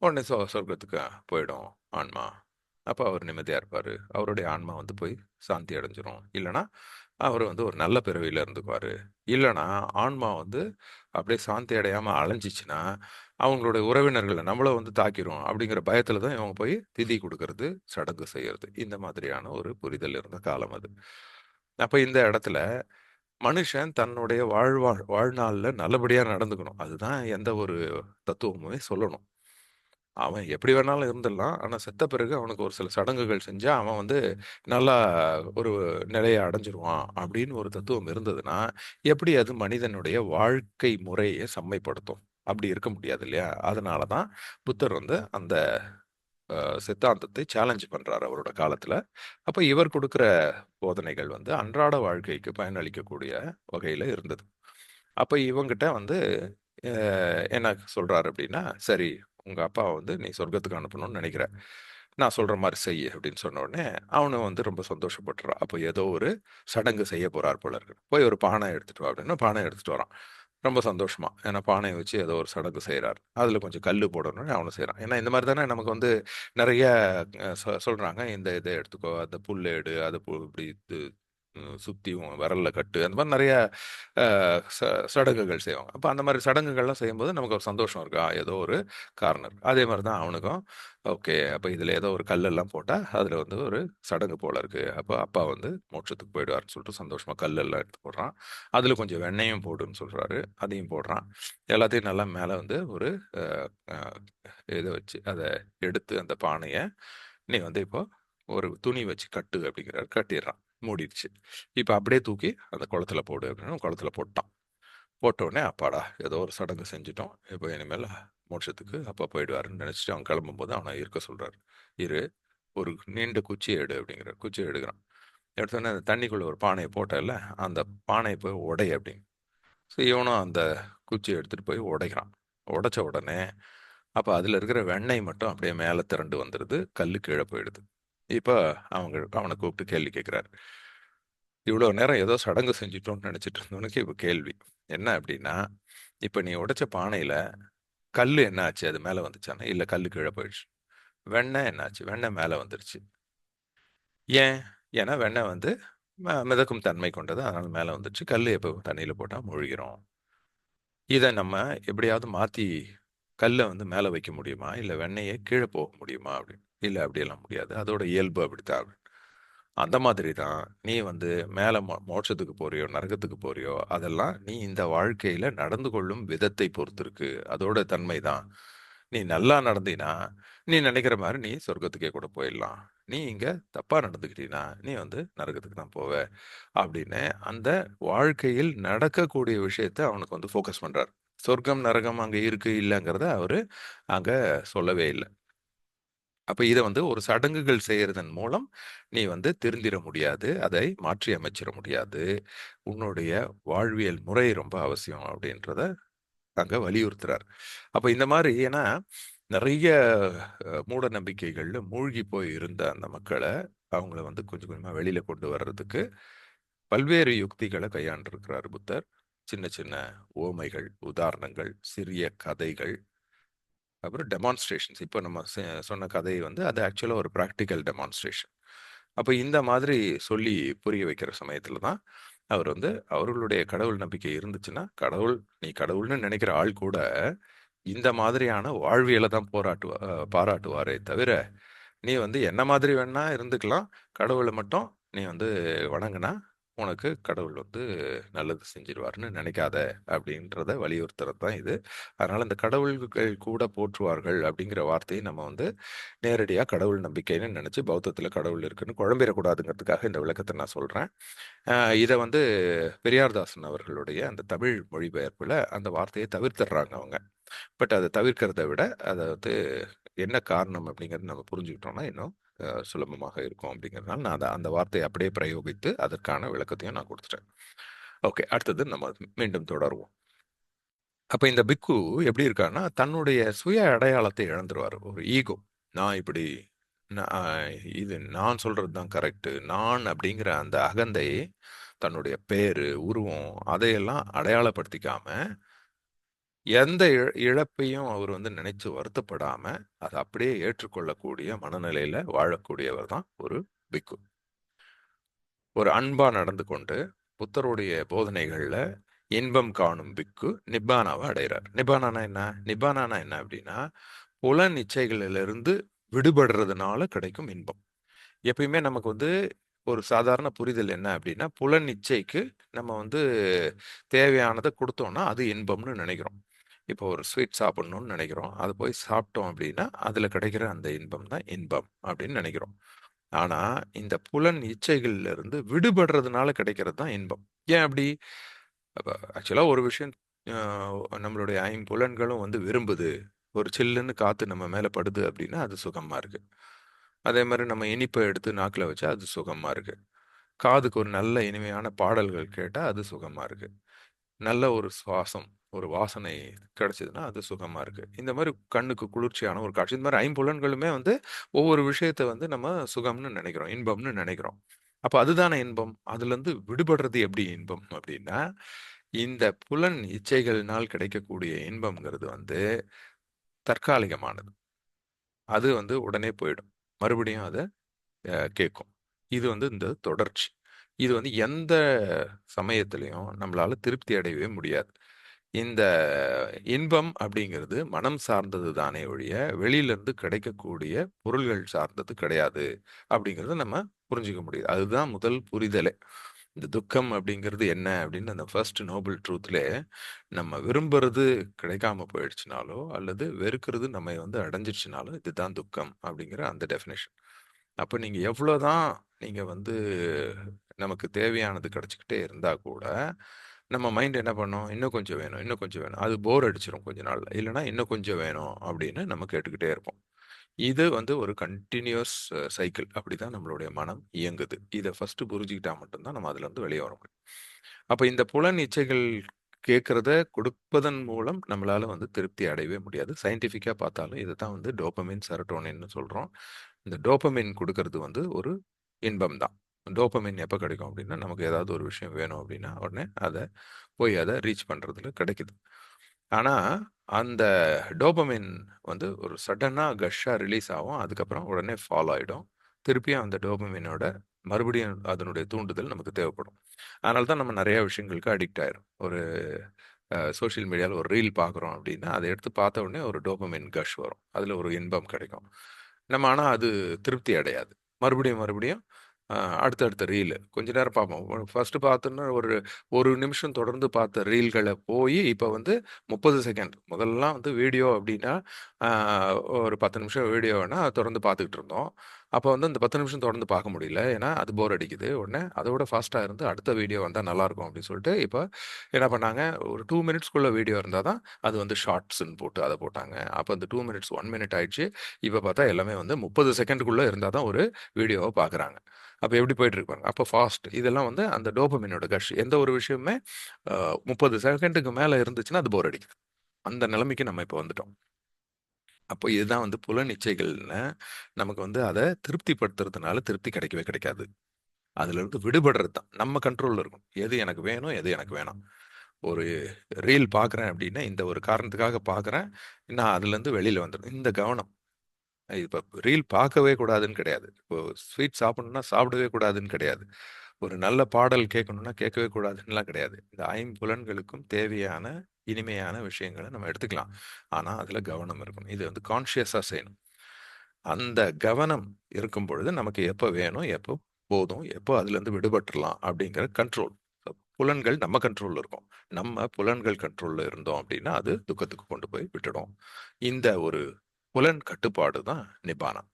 Speaker 1: உடனே சொர்க்கத்துக்கு போயிடும் ஆன்மா. அப்ப அவர் நிம்மதியா இருப்பாரு. அவருடைய ஆன்மா வந்து போய் சாந்தி அடைஞ்சிரும். இல்லன்னா, அவரு வந்து ஒரு நல்ல பிறவியில இருந்துக்குவாரு. இல்லன்னா, ஆன்மா வந்து அப்படியே சாந்தி அடையாம அலைஞ்சுச்சுன்னா, அவங்களுடைய உறவினர்கள நம்மள வந்து தாக்கிரும். அப்படிங்கிற பயத்துல தான் இவங்க போய் திதி குடுக்கறது, சடங்கு செய்யறது. இந்த மாதிரியான ஒரு புரிதல் இருந்த காலம் அது. அப்ப இந்த இடத்துல மனுஷன் தன்னுடைய வாழ்நாள்ல நல்லபடியா நடந்துக்கணும். அதுதான் எந்த ஒரு தத்துவமுமே சொல்லணும். அவன் எப்படி வேணாலும் இருந்துடலாம். ஆனா செத்த பிறகு அவனுக்கு ஒரு சில சடங்குகள் செஞ்சா, அவன் வந்து நல்லா ஒரு நிலைய அடைஞ்சிருவான். அப்படின்னு ஒரு தத்துவம் இருந்ததுன்னா, எப்படி அது மனிதனுடைய வாழ்க்கை முறைய செம்மைப்படுத்தும்? அப்படி இருக்க முடியாது இல்லையா? அதனால தான் புத்தர் வந்து அந்த சித்தாந்தத்தை சேலஞ்ச் பண்றாரு அவரோட காலத்துல. அப்ப இவர் குடுக்கிற போதனைகள் வந்து அன்றாட வாழ்க்கைக்கு பயனளிக்கக்கூடிய வகையில இருந்தது. அப்ப இவங்கிட்ட வந்து அ என்ன சொல்றாரு அப்படின்னா, "சரி, உங்க அப்பாவ வந்து நீ சொர்க்கத்துக்கு அனுப்பணும்னு நெனைக்கிற. நான் சொல்ற மாரி செய்யு" அப்படின்னு சொன்ன உடனே, அவனும் வந்து ரொம்ப சந்தோஷப்பட்டுறான். அப்ப ஏதோ ஒரு சடங்கு செய்ய போறார் போல இருக்கு. "போய் ஒரு பானை எடுத்துட்டு வா" அப்படின்னா, பானை எடுத்துட்டு வரான். ரொம்ப சந்தோஷமா. ஏன்னா பானைய வச்சு ஏதோ ஒரு சடங்கு செய்றாரு. அதுல கொஞ்சம் கல்லு போடணும்னு அவனும் செய்றான். ஏன்னா இந்த மாரி தானே நமக்கு வந்து நெறைய சொல்றாங்க. இந்த இத எடுத்துக்கோ, அந்த புல்ல எடு, அத இப்படி இது சுத்தி உன் விரல்ல கட்டு. அந்த மாரி நெறைய அ ச சடங்குகள் செய்வாங்க. அப்ப அந்த மாரி சடங்குகள்லாம் செய்யும்போது நமக்கு ஒரு சந்தோஷம் இருக்கு. ஏதோ ஒரு காரணம் இருக்கு. அதே மாரி தான் அவனுக்கும், ஓகே, அப்ப இதுல ஏதோ ஒரு கல்லெல்லாம் போட்டா, அதுல வந்து ஒரு சடங்கு போல இருக்கு. அப்ப அப்பா வந்து மோட்சத்துக்கு போயிடுவாருன்னு சொல்லிட்டு சந்தோஷமா கல்லெல்லாம் எடுத்து போடுறான். அதுல கொஞ்சம் வெண்ணெயும் போடுன்னு சொல்றாரு. அதையும் போடுறான். எல்லாத்தையும் நல்லா மேல வந்து ஒரு அ அ இத வச்சு அத எடுத்து அந்த பானைய, "நீ வந்து இப்போ ஒரு துணி வச்சு கட்டு" அப்படிங்கிறாரு. கட்டிர்றான். மூடிடுச்சு. இப்ப அப்படியே தூக்கி அந்த குளத்துல போடு அப்படின்னு குளத்துல போட்டான். போட்ட உடனே அப்பாடா! ஏதோ ஒரு சடங்கு செஞ்சுட்டோம். இப்போ இனிமேல் மோட்சத்துக்கு அப்பா போயிடுவாருன்னு நெனச்சுட்டு அவன் கெளம்பும்போது அவன இருக்க சொல்றாரு. "இரு, ஒரு நீண்ட குச்சிய எடு" அப்படிங்கிறார். குச்சிய எடுக்குறான். எடுத்தோனே அந்த தண்ணிக்குள்ள ஒரு பானைய போட்டல்ல, அந்த பானைய போய் உடை அப்படின்னு. ஸோ இவனும் அந்த குச்சிய எடுத்துட்டு போய் உடைக்கிறான். உடைச்ச உடனே, அப்ப அதுல இருக்கிற வெண்ணெய் மட்டும் அப்படியே மேல திரண்டு வந்துருது. கல்லு கீழ போயிடுது. இப்ப அவன கூப்பிட்டு கேள்வி கேட்கிறாரு. இவ்வளோ நேரம் ஏதோ சடங்கு செஞ்சுட்டோம்னு நினைச்சிட்டு இருந்தவனுக்கு இப்ப கேள்வி. என்ன அப்படின்னா, இப்ப நீ உடைச்ச பானையில கல்லு என்ன ஆச்சு? அது மேல வந்துச்சான்னா, இல்ல கல்லு கீழ போயிடுச்சு. வெண்ணெய் என்னாச்சு? வெண்ணெய் மேல வந்துருச்சு. ஏன்? ஏன்னா வெண்ணெய் வந்து மிதக்கும் தன்மை கொண்டது. அதனால மேல வந்துருச்சு. கல்லு எப்போ தண்ணீல போட்டா முழுகிரும். இத நம்ம எப்படியாவது மாத்தி கல்ல வந்து மேல வைக்க முடியுமா? இல்ல வெண்ணெய கீழ போக முடியுமா? அப்படின்னு. இல்ல அப்படியெல்லாம் முடியாது. அதோட இயல்பு அப்படித்தான். அந்த மாதிரி தான் நீ வந்து மேல மோட்சத்துக்கு போறியோ, நரகத்துக்கு போறியோ, அதெல்லாம் நீ இந்த வாழ்க்கையில நடந்து கொள்ளும் விதத்தை பொறுத்து இருக்கு. அதோட தன்மை தான். நீ நல்லா நடந்தீன்னா, நீ நினைக்கிற மாரி நீ சொர்க்கத்துக்கே கூட போயிடலாம். நீ இங்க தப்பா நடந்துக்கிட்டீன்னா, நீ வந்து நரகத்துக்கு தான் போவ. அப்படின்னு அந்த வாழ்க்கையில் நடக்கக்கூடிய விஷயத்த அவனுக்கு வந்து ஃபோக்கஸ் பண்றாரு. சொர்க்கம், நரகம் அங்க இருக்கு, இல்லங்கிறத அவரு அங்க சொல்லவே இல்ல. அப்ப இத வந்து ஒரு சடங்குகள் செய்யறதன் மூலம் நீ வந்து திருந்திற முடியாது. அதை மாற்றி அமைச்சிற முடியாது. உன்னுடைய வாழ்வியல் முறை ரொம்ப அவசியம் அப்படின்றத அங்க வலியுறுத்துறார். அப்ப இந்த மாரி ஏன்னா நெறைய மூட நம்பிக்கைகள்ல மூழ்கி போய் இருந்த அந்த மக்கள, அவங்கள வந்து கொஞ்சம் கொஞ்சமா வெளியில கொண்டு வர்றதுக்கு பல்வேறு யுக்திகள கையாண்டிருக்கிறார் புத்தர். சின்ன சின்ன உவமைகள், உதாரணங்கள், சிறிய கதைகள், அப்புறம் டெமான்ஸ்ட்ரேஷன்ஸ். இப்ப நம்ம சொன்ன கதை வந்து அது ஆக்சுவலா ஒரு பிராக்டிகல் டெமான்ஸ்ட்ரேஷன். அப்ப இந்த மாதிரி சொல்லி புரிய வைக்கிற சமயத்துல தான் அவர் வந்து அவர்களுடைய கடவுள் நம்பிக்கை இருந்துச்சுன்னா, நீ கடவுள்னு நினைக்கிற ஆள் கூட இந்த மாதிரியான வாழ்வியல தான் பாராட்டுவாரே தவிர, நீ வந்து என்ன மாதிரி வேணா இருந்துக்கலாம். கடவுள மட்டும் நீ வந்து வணங்குனா, உனக்கு கடவுள் வந்து நல்லது செஞ்சுருவாருன்னு நினைக்காத அப்படின்றத வலியுறுத்துறது தான் இது. அதனால இந்த கடவுள்கள் கூட போற்றுவார்கள் அப்படிங்கிற வார்த்தையை நம்ம வந்து நேரடியா கடவுள் நம்பிக்கைன்னு நினைச்சு பௌத்தத்துல கடவுள் இருக்குன்னு குழம்பிடக்கூடாதுங்கிறதுக்காக இந்த விளக்கத்தை நான் சொல்றேன். இத வந்து பெரியார்தாசன் அவர்களுடைய அந்த தமிழ் மொழிபெயர்ப்புல அந்த வார்த்தையை தவிர்த்துடுறாங்க அவங்க. பட் அத தவிர்க்கிறத விட, அத வந்து என்ன காரணம் அப்படிங்கிறத நம்ம புரிஞ்சுக்கிட்டோம்னா, இன்னும் சுலபமாக இருக்கும் அப்படிங்கிறதுனால, நான் அந்த வார்த்தையை அப்படியே பிரயோகித்து, அதற்கான விளக்கத்தையும் நான் குடுத்துட்டேன். ஓகே. அடுத்தது நம்ம மீண்டும் தொடருவோம். அப்ப இந்த பிக்கு எப்படி இருக்கார்ன்னா, தன்னுடைய சுய அடையாளத்தை இழந்துருவாரு. ஒரு ஈகோ. நான் இப்படி இது நான் சொல்றது தான் கரெக்ட்டு. நான் அப்படிங்கிற அந்த அகந்தை, தன்னுடைய பேரு, உருவம் அதையெல்லாம் அடையாளப்படுத்திக்காம எந்த இழப்பையும் அவர் வந்து நினைச்சு வருத்தப்படாம, அத அப்படியே ஏற்றுக்கொள்ளக்கூடிய மனநிலையில வாழக்கூடியவர் தான் ஒரு பிக்கு. ஒரு அன்பா நடந்து கொண்டு, புத்தருடைய போதனைகள்ல இன்பம் காணும் பிக்கு நிப்பானாவ அடையறார். நிப்பானானா என்ன? நிப்பானானா என்ன அப்படின்னா, புலன் இச்சைகளிலிருந்து விடுபடுறதுனால கிடைக்கும் இன்பம். எப்பயுமே நமக்கு வந்து ஒரு சாதாரண புரிதல் என்ன அப்படின்னா, புலன் இச்சைக்கு நம்ம வந்து தேவையானத குடுத்தோம்னா, அது இன்பம்னு நெனைக்கிறோம். இப்போ ஒரு ஸ்வீட் சாப்பிடணும்னு நெனைக்கிறோம். அத போய் சாப்பிட்டோம் அப்படின்னா, அதுல கிடைக்கிற அந்த இன்பம் தான் இன்பம் அப்படின்னு நெனைக்கிறோம். ஆனா, இந்த புலன் இச்சைகள்ல இருந்து விடுபடுறதுனால கிடைக்கிறது தான் இன்பம். ஏன் அப்படி? அப்ப ஆக்சுவலா ஒரு விஷயம் நம்மளுடைய ஐம்புலன்களும் வந்து விரும்புது. ஒரு சில்லுன்னு காத்து நம்ம மேல படுது அப்படின்னா, அது சுகமா இருக்கு. அதே மாரி நம்ம இனிப்ப எடுத்து நாக்குல வச்சா அது சுகமா இருக்கு. காதுக்கு ஒரு நல்ல இனிமையான பாடல்கள் கேட்டா அது சுகமா இருக்கு. நல்ல ஒரு சுவாசம், ஒரு வாசனை கிடைச்சதுன்னா அது சுகமா இருக்கு. இந்த மாரி கண்ணுக்கு குளிர்ச்சியான ஒரு காட்சி. இந்த மாரி ஐம்புலன்களுமே வந்து ஒவ்வொரு விஷயத்த வந்து நம்ம சுகம்னு நெனைக்கிறோம், இன்பம்னு நெனைக்கிறோம். அப்ப அதுதானே இன்பம். அதுலருந்து விடுபடுறது எப்படி இன்பம் அப்படின்னா, இந்த புலன் இச்சைகள்னால் கிடைக்கக்கூடிய இன்பம்ங்கிறது வந்து தற்காலிகமானது. அது வந்து உடனே போயிடும். மறுபடியும் அத கேட்கும். இது வந்து இந்த தொடர்ச்சி. இது வந்து எந்த சமயத்திலயும் நம்மளால திருப்தி அடையவே முடியாது. இந்த இன்பம் அப்படிங்கிறது மனம் சார்ந்தது தானே ஒழிய, வெளியிலிருந்து கிடைக்கக்கூடிய பொருள்கள் சார்ந்தது கிடையாது. அப்படிங்கிறத நம்ம புரிஞ்சுக்க முடியுது. அதுதான் முதல் புரிதலே. இந்த துக்கம் அப்படிங்கிறது என்ன அப்படின்னு அந்த ஃபர்ஸ்ட் நோபல் ட்ரூத்லே நம்ம விரும்புறது கிடைக்காம போயிடுச்சுனாலோ, அல்லது வெறுக்கிறது நம்மை வந்து அடைஞ்சிருச்சுனாலோ, இதுதான் துக்கம் அப்படிங்கிற அந்த டெஃபினிஷன். அப்ப நீங்க எவ்வளோதான் நீங்க வந்து நமக்கு தேவையானது கிடைச்சுக்கிட்டே இருந்தா கூட, நம்ம மைண்ட் என்ன பண்ணும்? இன்னும் கொஞ்சம் வேணும், இன்னும் கொஞ்சம் வேணும். அது போர் அடிச்சிரும் கொஞ்ச நாள்ல. இல்லன்னா இன்னும் கொஞ்சம் வேணும் அப்படின்னு நம்ம கேட்டுக்கிட்டே இருப்போம். இது வந்து ஒரு கன்டினியூவஸ் சைக்கிள். அப்படிதான் நம்மளுடைய மனம் இயங்குது. இத ஃபர்ஸ்ட் புரிஞ்சுக்கிட்டா மட்டும் தான் நம்ம அதுலருந்து வெளிய வர முடியும். அப்ப இந்த புலன் இச்சைகள் கேட்கிறத கொடுப்பதன் மூலம் நம்மளால வந்து திருப்தி அடையவே முடியாது. சயின்டிஃபிக்கா பார்த்தாலும் இதத்தான் வந்து டோபமைன், செரோட்டோனின்னு சொல்றோம். இந்த டோபமைன் குடுக்கறது வந்து ஒரு இன்பம் தான். டோபமைன் எப்ப கிடைக்கும் அப்படின்னா, நமக்கு ஏதாவது ஒரு விஷயம் வேணும் அப்படின்னா, உடனே அத ரீச் பண்றதுல கிடைக்குது. ஆனா, அந்த டோபமைன் வந்து ஒரு சடனா கஷ்ஷா ரிலீஸ் ஆகும். அதுக்கப்புறம் உடனே ஃபால் ஆயிடும். திருப்பியும் அந்த டோபமைனோட மறுபடியும் அதனுடைய தூண்டுதல் நமக்கு தேவைப்படும். அதனால தான் நம்ம நெறைய விஷயங்களுக்கு அடிக்ட் ஆயிரும். ஒரு சோசியல் மீடியால ஒரு ரீல் பார்க்குறோம் அப்படின்னா, அத எடுத்து பார்த்த உடனே ஒரு டோபமைன் கஷ் வரும். அதுல ஒரு இன்பம் கிடைக்கும். நம்ம ஆனா அது திருப்தி அடையாது. மறுபடியும் அ அடுத்தடுத்த ரீலு. கொஞ்ச நேரம் பார்ப்போம். ஃபர்ஸ்ட்டு பார்த்தோன்னா ஒரு 1 நிமிஷம் தொடர்ந்து பார்த்த ரீல்கள போயி, இப்ப வந்து 30 செகண்ட். முதல்லலாம் வந்து வீடியோ அப்டின்னா, அ ஒரு 10 நிமிஷம் வீடியோன்னா தொடர்ந்து பார்த்துக்கிட்டு இருந்தோம். அப்ப வந்து அந்த 10 நிமிஷம் தொடர்ந்து பார்க்க முடியல. ஏன்னா, அது போர் அடிக்குது. உடனே அதோட ஃபாஸ்ட்டா இருந்து அடுத்த வீடியோ வந்தா நல்லாயிருக்கும் அப்டின்னு சொல்லிட்டு, இப்ப என்ன பண்ணாங்க, ஒரு 2 மினிட்ஸ்க்குள்ள வீடியோ இருந்தா தான், அது வந்து ஷார்ட்ஸ்ன்னு போட்டு அத போட்டாங்க. அப்ப அந்த 2 மினிட்ஸ் 1 மினிட் ஆயிடுச்சு. இப்ப பார்த்தா எல்லாமே வந்து 30 செகண்டுக்குள்ள இருந்தா தான் ஒரு வீடியோவ பார்க்குறாங்க. அப்ப எப்படி போயிட்டு இருக்கு பாருங்க. அப்ப ஃபாஸ்ட். இதெல்லாம் வந்து அந்த டோபமைனோட கஷ். எந்த ஒரு விஷயமுமே அ 30 செகண்டுக்கு மேல இருந்துச்சுன்னா, அது போர் அடிக்குது. அந்த நிலைமைக்கு நம்ம இப்ப வந்துட்டோம். அப்போ இதுதான் வந்து புலன் இச்சைகள்னு நமக்கு வந்து அத திருப்திப்படுத்துறதுனால திருப்தி கிடைக்கவே கிடைக்காது. அதிலிருந்து விடுபடுறது தான். நம்ம கண்ட்ரோல்ல இருக்கும். எது எனக்கு வேணும், எது எனக்கு வேணாம். ஒரு ரீல் பார்க்குறேன் அப்படின்னா, இந்த ஒரு காரணத்துக்காக பார்க்குறேன். நான் அதுலேருந்து வெளியில வந்துரணும். இந்த கவனம். இப்போ ரீல் பார்க்கவே கூடாதுன்னு கிடையாது. இப்போ ஸ்வீட் சாப்பிடணும்னா சாப்பிடவே கூடாதுன்னு கிடையாது. ஒரு நல்ல பாடல் கேட்கணும்னா கேட்கவே கூடாதுன்னுலாம் கிடையாது. இந்த ஐம்புலன்களுக்கும் தேவையான இனிமையான விஷயங்கள நம்ம எடுத்துக்கலாம். ஆனா, அதுல கவனம் இருக்கணும். இது வந்து கான்ஷியஸா செய்யணும். அந்த கவனம் இருக்கும் பொழுது நமக்கு எப்ப வேணும், எப்போ போதும், எப்போ அதுலேருந்து விடுபட்டுறலாம் அப்படிங்கிற கண்ட்ரோல். புலன்கள் நம்ம கண்ட்ரோல்ல இருக்கும். நம்ம புலன்கள் கண்ட்ரோல்ல இருந்தோம் அப்படின்னா, அது துக்கத்துக்கு கொண்டு போய் விட்டுடும். இந்த ஒரு புலன் கட்டுப்பாடு தான் நிப்பானம்.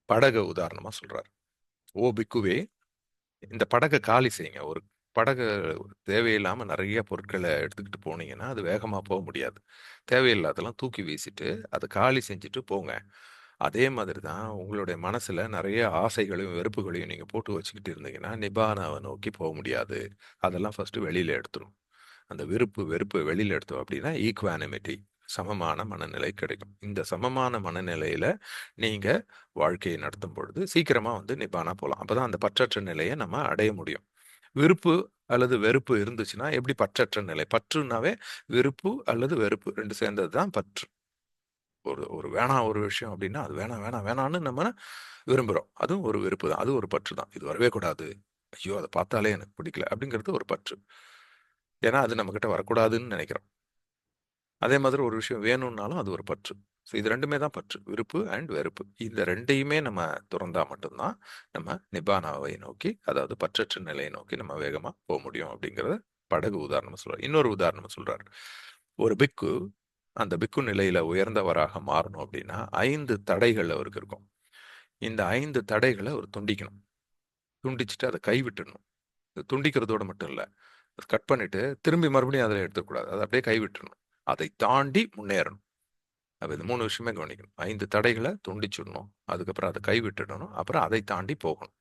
Speaker 1: படக உதாரணமா சொல்றாரு. "ஓ பிக்குவே, இந்த படக காலி செய்யுங்க." ஒரு படகு தேவையில்லாம நெறைய பொருட்கள எடுத்துக்கிட்டு போனீங்கன்னா, அது வேகமா போ முடியாது. தேவையில்லாததெல்லாம் தூக்கி வீசிட்டு, அத காலி செஞ்சுட்டு போங்க. அதே மாதிரி தான் உங்களுடைய மனசுல நெறைய ஆசைகளையும், வெறுப்புகளையும் நீங்க போட்டு வச்சுக்கிட்டு இருந்தீங்கன்னா, நிப்பானாவ நோக்கி போ முடியாது. அதெல்லாம் ஃபர்ஸ்ட்டு வெளியில எடுத்துறணும். அந்த விருப்பு, வெறுப்பு வெளியில எடுத்தோம் அப்படின்னா, ஈக்வானிமிட்டி சமமான மனநிலை கிடைக்கும். இந்த சமமான மனநிலையில நீங்க வாழ்க்கையை நடத்தும் பொழுது, சீக்கிரமா வந்து நிப்பானா போலாம். அப்பதான் அந்த பற்றற்ற நிலைய நம்ம அடைய முடியும். விருப்பு அல்லது வெறுப்பு இருந்துச்சுன்னா, எப்படி பற்றற்ற நிலை? பற்றுனாவே விருப்பு அல்லது வெறுப்பு 2 சேர்ந்தது தான் பற்று. ஒரு ஒரு வேணாம் ஒரு விஷயம் அப்படின்னா, அது வேணாம், வேணாம், வேணான்னு நம்ம விரும்புறோம். அதுவும் ஒரு வெறுப்பு தான். அது ஒரு பற்று தான். இது வரவே கூடாது. ஐயோ! அத பார்த்தாலே எனக்கு பிடிக்கல. அப்படிங்கிறது ஒரு பற்று. ஏன்னா, அது நம்மகிட்ட வரக்கூடாதுன்னு நெனைக்கிறோம். அதே மாதிரி ஒரு விஷயம் வேணும்னாலும் அது ஒரு பற்று. ஸோ இது 2மே தான் பற்று. விருப்பு அண்ட் வெறுப்பு. இந்த 2யுமே நம்ம துறந்தா மட்டும் தான், நம்ம நிப்பானாவை நோக்கி, அதாவது பற்றற்ற நிலையை நோக்கி நம்ம வேகமா முடியும் அப்படிங்கிறத படகு உதாரணமா சொல்றாரு. இன்னொரு உதாரணம் சொல்றாரு. ஒரு பிக்கு, அந்த பிக்கு நிலையில உயர்ந்தவராக மாறணும் அப்படின்னா, 5 தடைகள் அவருக்கு இருக்கும். இந்த 5 தடைகள அவர் துண்டிக்கணும். துண்டிச்சுட்டு அத கைவிட்டுடணும். துண்டிக்கிறதோட மட்டும் இல்ல. கட் பண்ணிட்டு திரும்பி மறுபடியும் அதில எடுத்துக்கக்கூடாது. அத அப்படியே கைவிட்டுறணும். அதை தாண்டி முன்னேறணும். அப்ப இந்த 3 விஷயமே கவனிக்கணும். 5 தடைகள துண்டிச்சுடணும். அதுக்கப்புறம் அத கைவிட்டுடணும். அப்புறம் அதை தாண்டி போகணும்.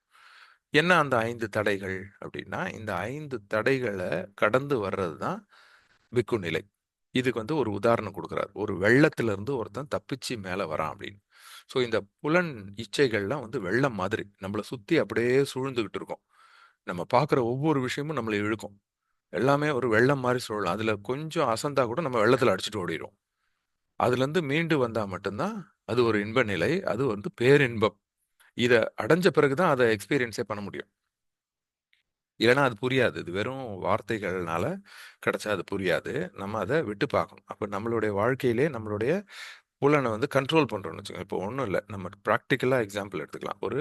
Speaker 1: என்ன அந்த 5 தடைகள் அப்டின்னா, இந்த 5 தடைகள கடந்து வர்றது தான் பிக்கு நிலை. இதுக்கு வந்து ஒரு உதாரணம் குடுக்குறாரு. ஒரு வெள்ளத்திலிருந்து ஒருத்தன் தப்பிச்சு மேல வரான் அப்டின்னு. ஸோ இந்த புலன் இச்சைகள்லாம் வந்து வெள்ளம் மாதிரி. நம்மள சுத்தி அப்படியே சூழ்ந்துகிட்டு இருக்கும். நம்ம பார்க்குற ஒவ்வொரு விஷயமும் நம்மள இழுக்கும். எல்லாமே ஒரு வெள்ளம் மாரி சூழலாம். அதுல கொஞ்சம் அசந்தா கூட நம்ம வெள்ளத்துல அடிச்சுட்டு ஓடிருவோம். அதுலருந்து மீண்டு வந்தா மட்டும் தான், அது ஒரு இன்ப நிலை. அது வந்து பேரின்பம். இத அடைஞ்ச பிறகு தான் அத எக்ஸ்பீரியன்ஸே பண்ண முடியும். இல்லன்னா அது புரியாது. இது வெறும் வார்த்தைகள்னால கிடைச்சா அது புரியாது. நம்ம அத விட்டு பார்க்கணும். அப்ப நம்மளுடைய வாழ்க்கையிலே நம்மளுடைய புலன வந்து கண்ட்ரோல் பண்றோம்னு வச்சுக்கோங்க. இப்போ ஒண்ணும் இல்ல. நம்ம பிராக்டிகலா எக்ஸாம்பிள் எடுத்துக்கலாம். ஒரு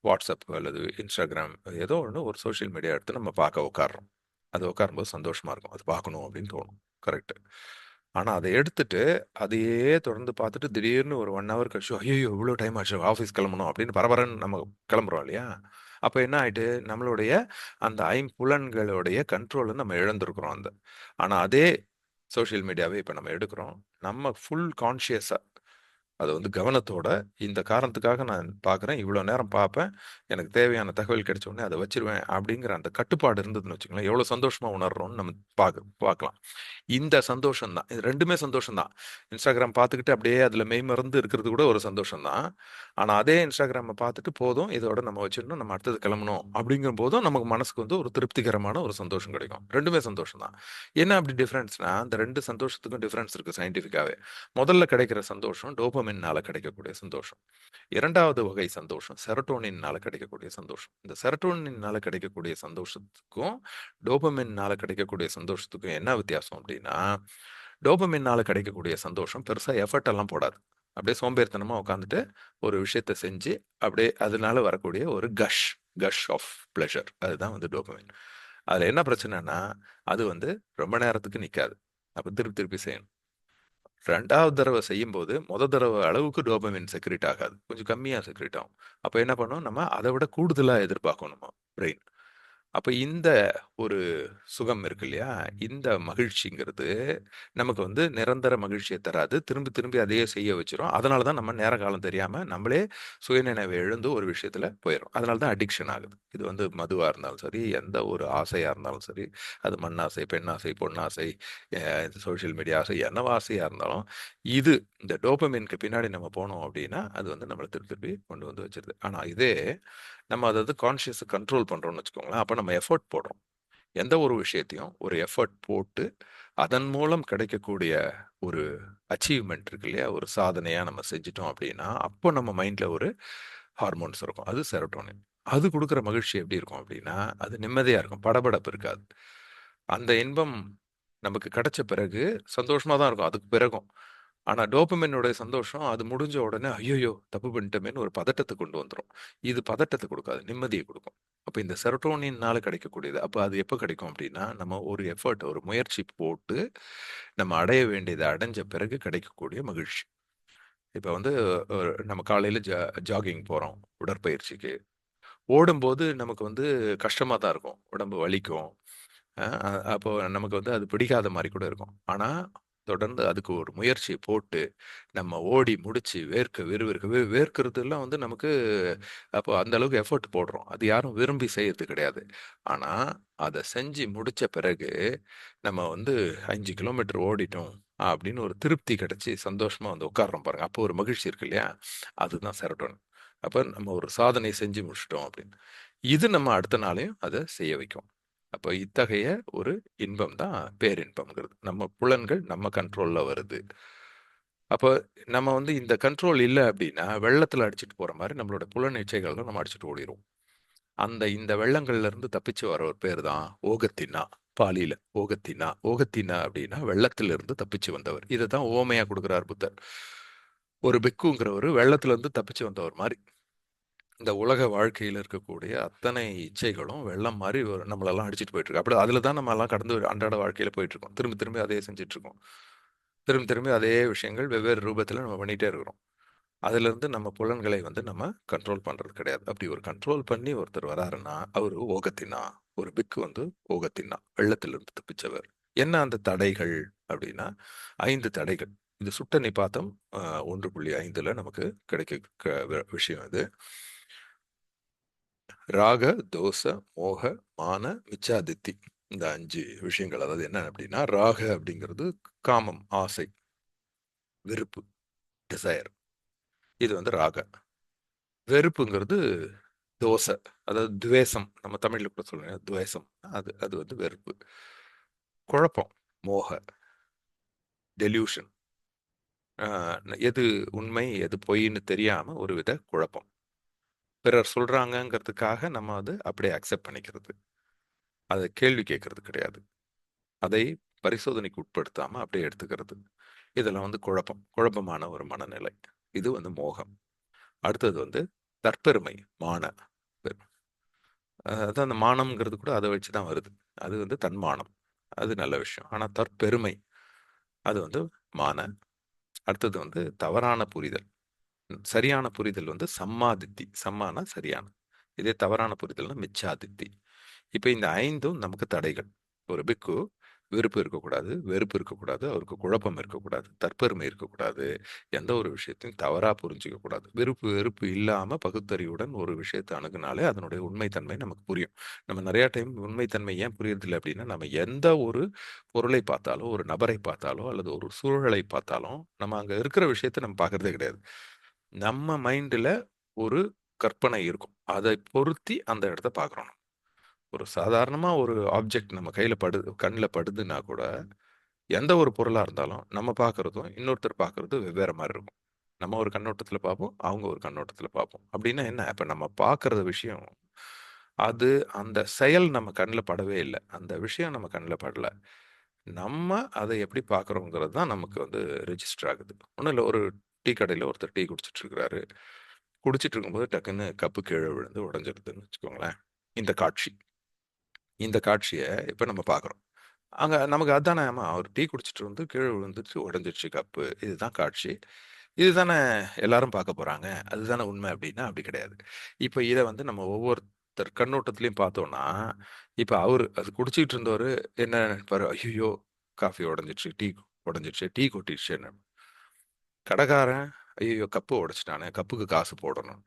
Speaker 1: WhatsApp அல்லது Instagram ஏதோ ஒண்ணு ஒரு சோசியல் மீடியா எடுத்து நம்ம பார்க்க உட்கார்றோம். அது உட்காரும்போது சந்தோஷமா இருக்கும். அது பார்க்கணும் அப்படின்னு தோணும். கரெக்ட். ஆனா அத எடுத்துட்டு, அதையே தொடர்ந்து பார்த்துட்டு திடீர்னு ஒரு 1 ஹவர் கழிச்சு, "ஐய்யய்யோ! இவ்ளோ டைம் ஆச்சு. ஆஃபீஸ் கிளம்பணும்." அப்படின்னு பரபரன்னு நம்ம கிளம்புறோம் இல்லையா? அப்ப என்ன ஆயிட்டு, நம்மளுடைய அந்த ஐம்புலன்களுடைய கண்ட்ரோல நம்ம இழந்திருக்கிறோம் ஆனா அதே சோசியல் மீடியாவே இப்ப நம்ம எடுக்கிறோம். நம்ம ஃபுல் கான்ஷியஸா அது வந்து கவனத்தோட, இந்த காரணத்துக்காக நான் பார்க்குறேன். இவ்வளோ நேரம் பார்ப்பேன். எனக்கு தேவையான தகவல் கிடைச்ச உடனே அத வச்சுருவேன். அப்படிங்கிற அந்த கட்டுப்பாடு இருந்ததுன்னு வச்சுக்கங்களேன், எவ்வளோ சந்தோஷமா உணர்றோம்னு நம்ம பார்க்கலாம். இந்த சந்தோஷம் தான். இது 2மே சந்தோஷம் தான். Instagram பார்த்துக்கிட்டு அப்படியே அதில மெய்மறந்து இருக்கிறது கூட ஒரு சந்தோஷம் தான். ஆனா அதே Instagramம பார்த்துட்டு போதும், இதோட நம்ம வச்சிடணும். நம்ம அடுத்தது கிளம்பணும். அப்படிங்கும்போதும் நமக்கு மனசுக்கு வந்து ஒரு திருப்திகரமான ஒரு சந்தோஷம் கிடைக்கும். 2மே சந்தோஷம் தான். என்ன அப்படி டிஃபரன்ஸ்னா, அந்த 2 சந்தோஷத்துக்கும் டிஃபரன்ஸ் இருக்கு சயின்டிஃபிக்காவே. முதல்ல கிடைக்கிற சந்தோஷம் டோபமைன்னால கிடைக்கக்கூடிய சந்தோஷம். 2வது வகை சந்தோஷம் செரோட்டோனின்னால கிடைக்கக்கூடிய சந்தோஷம். இந்த செரோட்டோனின்னால கிடைக்கக்கூடிய சந்தோஷத்துக்கும், டோபமைன்னால கிடைக்கக்கூடிய சந்தோஷத்துக்கும் என்ன வித்தியாசம் அப்டின்னா, டோபமைன்னால கிடைக்கக்கூடிய சந்தோஷம் பெருசா எஃபோர்ட் எல்லாம் போடாது. அப்படியே சோம்பேறித்தனமா உட்காந்துட்டு ஒரு விஷயத்த செஞ்சு, அப்படியே அதனால வரக்கூடிய ஒரு கஷ் ஆஃப் பிளஷர் அதுதான் வந்து டோபமைன். அதுல என்ன பிரச்சனைன்னா, அது வந்து ரொம்ப நேரத்துக்கு நிக்காது. அப்ப திருப்பி திருப்பி செய்யணும். 2வது தடவ செய்யும்போது, தடவ அளவுக்கு டோபமைன் செக்ரீட் ஆகாது. கொஞ்சம் கம்மியா செக்ரீட் ஆகும். அப்ப என்ன பண்ணும், நம்ம அத விட கூடுதலா எதிர்பார்க்கும் நம்ம பிரெயின். அப்ப இந்த ஒரு சுகம் இருக்கு இல்லையா? இந்த மகிழ்ச்சிங்கிறது நமக்கு வந்து நிரந்தர மகிழ்ச்சிய தராது. திரும்பி திரும்பி அதையே செய்ய வச்சுரும். அதனால தான் நம்ம நேர காலம் தெரியாம நம்மளே சுயநினைவ இழந்து ஒரு விஷயத்துல போயிர்றோம். அதனால தான் அடிக்ஷன் ஆகுது. இது வந்து மதுவா இருந்தாலும் சரி, எந்த ஒரு ஆசையா இருந்தாலும் சரி, அது மண்ணாசை, பெண்ணாசை, பொன்னாசை, சோசியல் மீடியா ஆசை, என்னவா ஆசையா இருந்தாலும், இது இந்த டோபமைனுக்கு பின்னாடி நம்ம போனோம் அப்டின்னா, அது வந்து நம்மள திருப்பி திருப்பி கொண்டு வந்து வச்சுருது. ஆனா இதே நம்ம அத வந்து கான்ஷியஸா கண்ட்ரோல் பண்றோம்னு வச்சுக்கோங்களேன். அப்ப நம்ம எஃபோர்ட் போடுறோம். எந்த ஒரு விஷயத்தையும் ஒரு எஃபோர்ட் போட்டு அதன் மூலம் கிடைக்கக்கூடிய ஒரு அச்சீவ்மெண்ட் இருக்கு இல்லையா? ஒரு சாதனையா நம்ம செஞ்சுட்டோம் அப்படின்னா, அப்போ நம்ம மைண்ட்ல ஒரு ஹார்மோன்ஸ் இருக்கும். அது செரோட்டோனின். அது குடுக்குற மகிழ்ச்சி எப்படி இருக்கும் அப்படின்னா, அது நிம்மதியா இருக்கும். படபடப்பு இருக்காது. அந்த இன்பம் நமக்கு கிடைச்ச பிறகு சந்தோஷமா தான் இருக்கும். அதுக்கு பிறகும். ஆனா டோபமைனுடைய சந்தோஷம் அது முடிஞ்ச உடனே, "ஐய்யய்யோ! தப்பு பண்ணிட்டோமேன்னு" ஒரு பதட்டத்த கொண்டு வந்துரும். இது பதட்டத்த குடுக்காது. நிம்மதிய குடுக்கும். அப்ப இந்த செரோட்டோனின்னால கிடைக்கக்கூடியது. அப்ப அது எப்ப கிடைக்கும் அப்படின்னா, நம்ம ஒரு எஃபோர்ட் ஒரு முயற்சி போட்டு, நம்ம அடைய வேண்டியத அடைஞ்ச பிறகு கிடைக்கக்கூடிய மகிழ்ச்சி. இப்ப வந்து அ நம்ம காலையில ஜாகிங் போறோம், உடற்பயிற்சிக்கு. ஓடும்போது நமக்கு வந்து கஷ்டமா தான் இருக்கும். உடம்பு வலிக்கும். அ அ அப்போ நமக்கு வந்து அது பிடிக்காத மாரி கூட இருக்கும். ஆனா, தொடர்ந்து அதுக்கு ஒரு முயற்சி போட்டு, நம்ம ஓடி முடிச்சு வேர்க்க விறுவிறுக்க வேர்க்கிறதுலாம் வந்து நமக்கு அப்போ அந்த அளவுக்கு எஃபோர்ட் போடுறோம். அது யாரும் விரும்பி செய்யறது கிடையாது. ஆனா, அத செஞ்சு முடிச்ச பிறகு, நம்ம வந்து 5 கிலோமீட்டர் ஓடிட்டோம் அப்படின்னு ஒரு திருப்தி கிடைச்சு, சந்தோஷமா வந்து உட்கார்றோம் பாருங்க. அப்போ ஒரு மகிழ்ச்சி இருக்கு இல்லையா? அதுதான் செரோட்டோனின். அப்ப நம்ம ஒரு சாதனை செஞ்சு முடிச்சுட்டோம் அப்படின்னு. இது நம்ம அடுத்த நாளையும் அத செய்ய வைக்கும். அப்ப இத்தகைய ஒரு இன்பம் தான் பேரின்பம்ங்கிறது. நம்ம புலன்கள் நம்ம கண்ட்ரோல்ல வருது. அப்ப நம்ம வந்து இந்த கண்ட்ரோல் இல்ல அப்டின்னா, வெள்ளத்துல அடிச்சுட்டு போற மாரி நம்மளோட புலன் இச்சைகள்ல நம்ம அடிச்சுட்டு ஓடிருவோம். இந்த வெள்ளங்கள்ல இருந்து தப்பிச்சு வர ஒரு பேர் தான் ஓகத்தினா. பாலியில ஓகத்தினா. ஓகத்தினா அப்டின்னா வெள்ளத்திலிருந்து தப்பிச்சு வந்தவர். இத தான் உவமையா குடுக்குறார் புத்தர். ஒரு பிக்குங்கிறவரு வெள்ளத்துல இருந்து தப்பிச்சு வந்தவர் மாரி. இந்த உலக வாழ்க்கையில இருக்கக்கூடிய அத்தனை இச்சைகளும் வெள்ளம் மாரி நம்மளெல்லாம் அடிச்சுட்டு போயிட்டு இருக்கு. அப்படி அதில தான் நம்மலாம் கடந்து அன்றாட வாழ்க்கையில போயிட்டு இருக்கோம். திரும்பி திரும்பி அதையே செஞ்சுட்டு இருக்கோம். திரும்பி திரும்பி அதே விஷயங்கள் வெவ்வேறு ரூபத்தில நம்ம பண்ணிட்டே இருக்கிறோம். அதிலிருந்து நம்ம புலன்களை வந்து நம்ம கண்ட்ரோல் பண்றது கிடையாது. அப்படி ஒரு கண்ட்ரோல் பண்ணி ஒருத்தர் வராருன்னா, அவரு ஓகத்தினா. ஒரு பிக்கு வந்து ஓகத்தினா. வெள்ளத்திலிருந்து தப்பிச்சவர். என்ன அந்த தடைகள் அப்படின்னா, 5 தடைகள். இது சுட்ட நிபாத்தம் 1.5ல நமக்கு கிடைக்க விஷயம் இது. ராக, தோச, மோக, மான, மிச்சாதித்தி. இந்த 5 விஷயங்கள். அதாவது என்ன அப்படின்னா, ராக அப்படிங்கிறது காமம், ஆசை, விருப்பு, டிசையர். இது வந்து ராக. வெறுப்புங்கிறது தோச. அதாவது துவேஷம். நம்ம தமிழ்ல கூட சொல்லுவோம் துவேஷம். அது அது வந்து வெறுப்பு. குழப்பம், மோக, டெல்யூஷன். அ எது உண்மை, எது பொய்ன்னு தெரியாம ஒரு வித குழப்பம். பிறர் சொல்றாங்கங்கிறதுக்காக நம்ம வந்து அப்படியே அக்செப்ட் பண்ணிக்கிறது. அத கேள்வி கேட்கறது கிடையாது. அதை பரிசோதனைக்கு உட்படுத்தாம அப்படியே எடுத்துக்கிறது. இதெல்லாம் வந்து குழப்பம். குழப்பமான ஒரு மனநிலை. இது வந்து மோகம். அடுத்தது வந்து தற்பெருமை, மான. அதான் அந்த மானம்ங்கிறது கூட அத வச்சு தான் வருது. அது வந்து தன்மானம். அது நல்ல விஷயம். ஆனா தற்பெருமை, அது வந்து மான. அடுத்தது வந்து தவறான புரிதல். சரியான புரிதல் வந்து சம்மாதித்தி. சம்மானா சரியான. இதே தவறான புரிதல்னா மிச்சாதித்தி. இப்ப இந்த 5ம் நமக்கு தடைகள். ஒரு பிக்கு விருப்பு இருக்கக்கூடாது, வெறுப்பு இருக்கக்கூடாது, அவருக்கு குழப்பம் இருக்கக்கூடாது, தற்பெருமை இருக்கக்கூடாது, எந்த ஒரு விஷயத்தையும் தவறா புரிஞ்சுக்க கூடாது. விருப்பு, வெறுப்பு இல்லாம பகுத்தறிவுடன் ஒரு விஷயத்த அணுகுனாலே அதனுடைய உண்மைத்தன்மை நமக்கு புரியும். நம்ம நெறைய டைம் உண்மைத்தன்மை ஏன் புரியறதில்ல அப்டின்னா, நம்ம எந்த ஒரு பொருளை பார்த்தாலோ, ஒரு நபரை பார்த்தாலோ, அல்லது ஒரு சூழலை பார்த்தாலும், நம்ம அங்க இருக்கிற விஷயத்த நம்ம பார்க்கறதே கிடையாது. நம்ம மைண்ட்ல ஒரு கற்பனை இருக்கும். அதை பொருத்தி அந்த இடத்த பார்க்குறோம். ஒரு சாதாரணமா ஒரு ஆப்ஜெக்ட் நம்ம கையில கண்ல படுதுன்னா கூட, எந்த ஒரு பொருளா இருந்தாலும், நம்ம பார்க்கிறதும், இன்னொருத்தர் பார்க்கிறதும் வெவ்வேற மாரி இருக்கும். நம்ம ஒரு கண்ணோட்டத்துல பார்ப்போம். அவங்க ஒரு கண்ணோட்டத்துல பார்ப்போம். அப்டின்னா என்ன? இப்ப நம்ம பார்க்கிற விஷயம், அது அந்த செயல் நம்ம கண்ல படவே இல்ல. அந்த விஷயம் நம்ம கண்ல படல. நம்ம அத எப்படி பார்க்குறோங்கிறது தான் நமக்கு வந்து ரெஜிஸ்டர் ஆகுது. ஒண்ணும் இல்ல ஒரு டீ கடையில ஒருத்தர் டீ குடிச்சிட்டு இருக்கிறாரு. குடிச்சிட்டு இருக்கும்போது டக்குன்னு கப்பு கீழ விழுந்து உடைஞ்சிருதுன்னு வச்சுக்கோங்களேன். இந்த காட்சி. இந்த காட்சிய இப்ப நம்ம பார்க்குறோம். அங்க நமக்கு அதானே ஆமா அவர் டீ குடிச்சிட்டு வந்து கீழ விழுந்துருச்சு, உடைஞ்சிருச்சு கப்பு. இதுதான் காட்சி. இதுதானே எல்லாரும் பார்க்க போறாங்க. அதுதானே உண்மை அப்டின்னா, அப்டி கிடையாது. இப்ப இத வந்து நம்ம ஒவ்வொருத்தர் கண்ணோட்டத்திலயும் பார்த்தோம்னா, இப்ப அவரு அது குடிச்சிட்டு இருந்தவரு என்ன நெனைப்பாரு, "ஐய்யய்யோ! காஃபி உடைஞ்சிருச்சு, டீ உடைஞ்சிருச்சு, டீ கொட்டிருச்சேன்னு." கடைக்காரன், "ஐய்யய்யோ! கப்பு உடைச்சுட்டானே, கப்புக்கு காசு போடணும்."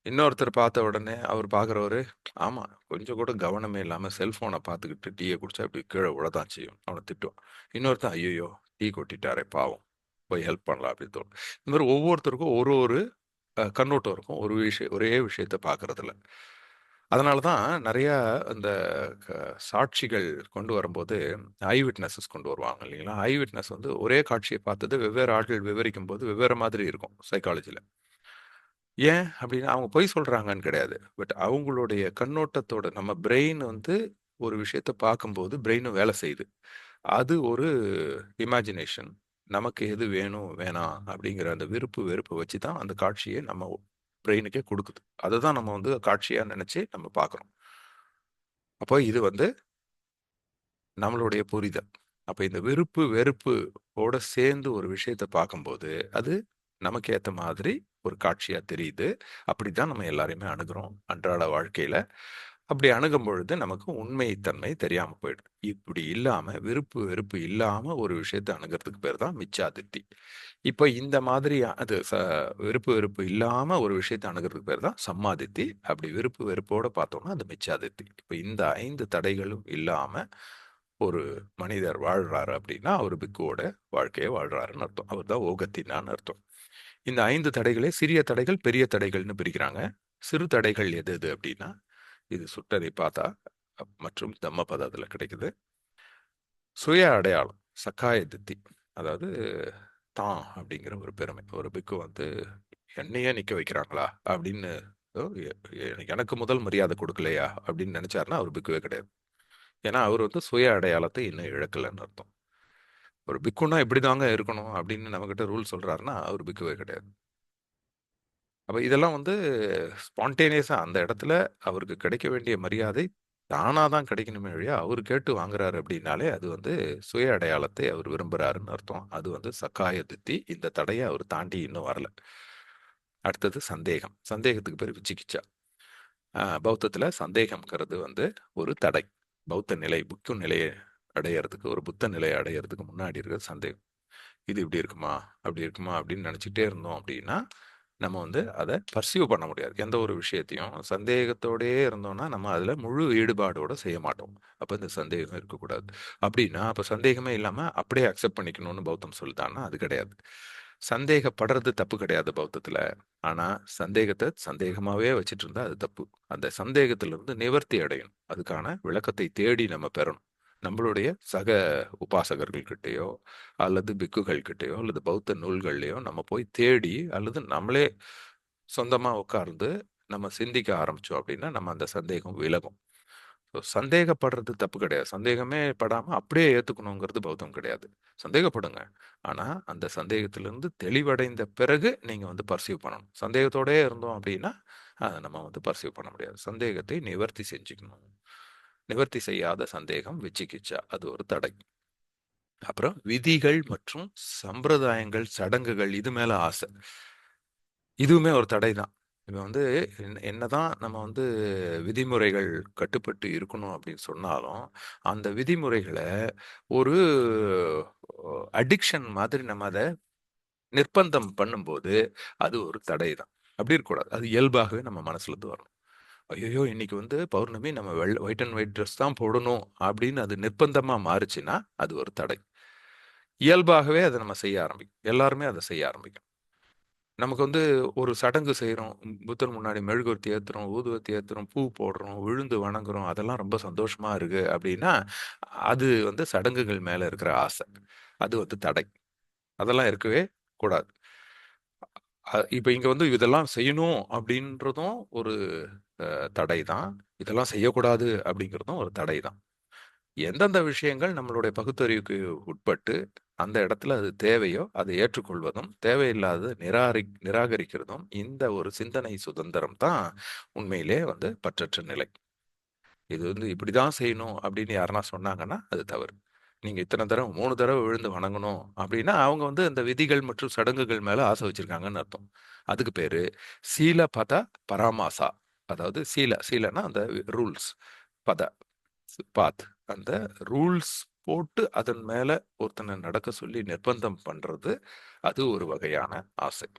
Speaker 1: இன்னொருத்தர் பார்த்த உடனே அவர் பார்க்குறவரு, ஆமா கொஞ்சம் கூட கவனமே இல்லாம செல்ஃபோன பார்த்துக்கிட்டு டீய குடிச்சா இப்படி கீழ விழத்தான் செய்யும். அவன திட்டுவான். இன்னொருத்தன் ஐய்யய்யோ! டீ கொட்டிட்டாரே பாவம். போய் ஹெல்ப் பண்ணலாம் அப்படின்னு தோணும். இந்த மாரி ஒவ்வொருத்தருக்கும் ஒரு ஒரு கண்ணோட்டம் இருக்கும். ஒரே விஷயத்த பார்க்கறதுல. அதனால தான் நெறையா அந்த சாட்சிகள் கொண்டு வரும்போது, ஐ விட்னஸஸ் கொண்டு வருவாங்க இல்லைங்களா? ஐ விட்னஸ் வந்து ஒரே காட்சிய பார்த்தது வெவ்வேறு ஆட்கள் விவரிக்கும்போது வெவ்வேறு மாதிரி இருக்கும் சைக்காலஜில. ஏன் அப்டின்னா, அவங்க பொய் சொல்றாங்கன்னு கிடையாது. பட் அவங்களுடைய கண்ணோட்டத்தோட நம்ம பிரெயின் வந்து ஒரு விஷயத்த பார்க்கும்போது பிரெயினும் வேலை செய்யுது. அது ஒரு இமேஜினேஷன். நமக்கு எது வேணும், வேணாம் அப்படிங்கிற அந்த விருப்பு, வெறுப்ப வச்சு தான் அந்த காட்சிய நம்ம பிரெயினுக்கே குடுக்குது. அததான் நம்ம வந்து காட்சியா நெனச்சு நம்ம பார்க்குறோம். அப்போ இது வந்து நம்மளுடைய புரிதல். அப்ப இந்த விருப்பு, வெறுப்பு ஓட சேர்ந்து ஒரு விஷயத்த பார்க்கும்போது, அது நமக்கு ஏத்த மாதிரி ஒரு காட்சியா தெரியுது. அப்படித்தான் நம்ம எல்லாரையுமே அணுகுறோம் அன்றாட வாழ்க்கையில. அப்படி அணுகும் பொழுது நமக்கு உண்மை தன்மை தெரியாம போயிடுது. இப்படி இல்லாம விருப்பு, வெறுப்பு இல்லாம ஒரு விஷயத்த அணுகுறதுக்கு பேர் தான் மிச்சாதித்தி. இப்ப இந்த மாதிரி அது விருப்பு, வெறுப்பு இல்லாம ஒரு விஷயத்த அணுகுறதுக்கு பேர் தான் சம்மாதித்தி. அப்படி விருப்பு, வெறுப்போட பார்த்தோம்னா அது மிச்சாதித்தி. இப்ப இந்த 5 தடைகளும் இல்லாம ஒரு மனிதர் வாழ்றாரு அப்படின்னா, அவரு பிக்குவோட வாழ்க்கைய வாழ்றாருன்னு அர்த்தம். அவர் தான் ஓகத்தினான்னு அர்த்தம். இந்த 5 தடைகளே சிறிய தடைகள், பெரிய தடைகள்னு பிரிக்கிறாங்க. சிறு தடைகள் எது எது அப்படின்னா, இது சுட்டநிபாதா மற்றும் தம்மபதத்துல கிடைக்குது. சுய அடையாளம், சக்காய தித்தி. அதாவது தான் அப்படிங்கிற ஒரு பெருமை. ஒரு பிக்கு வந்து என்னையே நிக்க வைக்கிறாங்களா? அப்படின்னு ஓ எ எனக்கு முதல் மரியாதை குடுக்கலையா? அப்படின்னு நெனச்சாருன்னா, அவரு பிக்குவே கிடையாது. ஏன்னா, அவரு வந்து சுய அடையாளத்தை இன்னும் இழக்கலன்னு அர்த்தம். ஒரு பிக்குன்னா இப்படிதாங்க இருக்கணும் அப்படின்னு நம்மகிட்ட ரூல் சொல்றாருன்னா, அவரு பிக்குவே கிடையாது. அப்ப இதெல்லாம் வந்து ஸ்பான்டேனியஸா அந்த இடத்துல அவருக்கு கிடைக்க வேண்டிய மரியாதை தானா தான் கிடைக்கணுமே ஒழிய, அவரு கேட்டு வாங்குறாரு அப்படின்னாலே, அது வந்து சுய அடையாளத்தை அவர் விரும்புறாருன்னு அர்த்தம். அது வந்து சக்காய தித்தி. இந்த தடைய அவர் தாண்டி இன்னும் வரல. அடுத்தது சந்தேகம். சந்தேகத்துக்கு பேரு விசிகிச்சா. பௌத்தத்துல சந்தேகம்ங்கிறது வந்து ஒரு தடை. பௌத்த நிலை, புக்கு நிலைய அடையறதுக்கு, ஒரு புத்த நிலைய அடையறதுக்கு முன்னாடி இருக்கிறது சந்தேகம். இது இப்படி இருக்குமா? அப்படி இருக்குமா? அப்படின்னு நினைச்சுட்டே இருந்தோம் அப்படின்னா, நம்ம வந்து அத பர்சீவ் பண்ண முடியாது. எந்த ஒரு விஷயத்தையும் சந்தேகத்தோடயே இருந்தோம்னா, நம்ம அதுல முழு ஈடுபாடோட செய்ய மாட்டோம். அப்ப இந்த சந்தேகம் இருக்கக்கூடாது. அப்படின்னா, அப்ப சந்தேகமே இல்லாம அப்படியே அக்செப்ட் பண்ணிக்கணும்னு பௌத்தம் சொல்லுதான்னா, அது கிடையாது. சந்தேகப்படுறது தப்பு கிடையாது பௌத்தத்துல. ஆனா, சந்தேகத்த சந்தேகமாவே வச்சுட்டு இருந்தா அது தப்பு. அந்த சந்தேகத்திலிருந்து நிவர்த்தி அடையணும். அதுக்கான விளக்கத்தை தேடி நம்ம பெறணும். நம்மளுடைய சக உபாசகர்கள் கிட்டயோ, அல்லது பிக்குகள் கிட்டயோ, அல்லது பௌத்த நூல்கள்லயோ நம்ம போய் தேடி, அல்லது நம்மளே சொந்தமா உட்கார்ந்து நம்ம சிந்திக்க ஆரம்பிச்சோம் அப்படின்னா, நம்ம அந்த சந்தேகம் விலகும். சந்தேகப்படுறது தப்பு கிடையாது. சந்தேகமே படாம அப்படியே ஏத்துக்கணுங்கிறது பௌத்தம் கிடையாது. சந்தேகப்படுங்க. ஆனா, அந்த சந்தேகத்திலிருந்து தெளிவடைந்த பிறகு நீங்க வந்து பர்சீவ் பண்ணணும். சந்தேகத்தோடயே இருந்தோம் அப்படின்னா, அத நம்ம வந்து பர்சீவ் பண்ண முடியாது. சந்தேகத்தை நிவர்த்தி செஞ்சுக்கணும். நிவர்த்தி செய்யாத சந்தேகம் விச்சிகிச்சா. அது ஒரு தடை. அப்புறம் விதிகள் மற்றும் சம்பிரதாயங்கள், சடங்குகள் இது மேல ஆசை. இதுவுமே ஒரு தடை தான். இப்ப வந்து என்னதான் நம்ம வந்து விதிமுறைகள் கட்டுப்பட்டு இருக்கணும் அப்படின்னு சொன்னாலும், அந்த விதிமுறைகள ஒரு அடிக்ஷன் மாதிரி நம்ம அத நிர்பந்தம் பண்ணும்போது, அது ஒரு தடை தான். அப்படி இருக்கக்கூடாது. அது இயல்பாகவே நம்ம மனசுல இருந்து வரணும். ஐய்யயோ! இன்னைக்கு வந்து பௌர்ணமி நம்ம ஒயிட் அண்ட் ஒயிட் ட்ரெஸ் தான் போடணும் அப்படின்னு அது நிர்பந்தமா மாறுச்சுன்னா, அது ஒரு தடை. இயல்பாகவே அத நம்ம செய்ய ஆரம்பிக்கும். எல்லாருமே அத செய்ய ஆரம்பிக்கும். நமக்கு வந்து ஒரு சடங்கு செய்றோம். புத்தர் முன்னாடி மெழுகுவர்த்தி ஏத்துறோம், ஊதுவத்தி ஏத்துறோம், பூ போடுறோம், விழுந்து வணங்குறோம். அதெல்லாம் ரொம்ப சந்தோஷமா இருக்கு அப்படின்னா, அது வந்து சடங்குகள் மேல இருக்கிற ஆசை. அது வந்து தடை. அதெல்லாம் இருக்கவே கூடாது. இப்ப இங்க வந்து இதெல்லாம் செய்யணும் அப்படின்றதும் ஒரு தடை தான். இதெல்லாம் செய்யக்கூடாது அப்படிங்கிறதும் ஒரு தடை தான். எந்தெந்த விஷயங்கள் நம்மளுடைய பகுத்தறிவுக்கு உட்பட்டு அந்த இடத்துல அது தேவையோ அதை ஏற்றுக்கொள்வதும், தேவையில்லாதத நிராகரிக்கிறதும் இந்த ஒரு சிந்தனை சுதந்திரம் தான் உண்மையிலே வந்து பற்றற்ற நிலை. இது வந்து இப்படிதான் செய்யணும் அப்படின்னு யாருன்னா சொன்னாங்கன்னா, அது தவறு. நீங்க இத்தன தடவ 3 தடவ விழுந்து வணங்கணும் அப்படின்னா, அவங்க வந்து அந்த விதிகள் மற்றும் சடங்குகள் மேல ஆசை வச்சிருக்காங்கன்னு அர்த்தம். அதுக்கு பேரு சீல பத பராமாசா. அதாவது சீலன்னா அந்த ரூல்ஸ். பத பாத். அந்த ரூல்ஸ் போட்டு அதன் மேல ஒருத்தன நடக்க சொல்லி நிர்பந்தம் பண்றது, அது ஒரு வகையான ஆசை.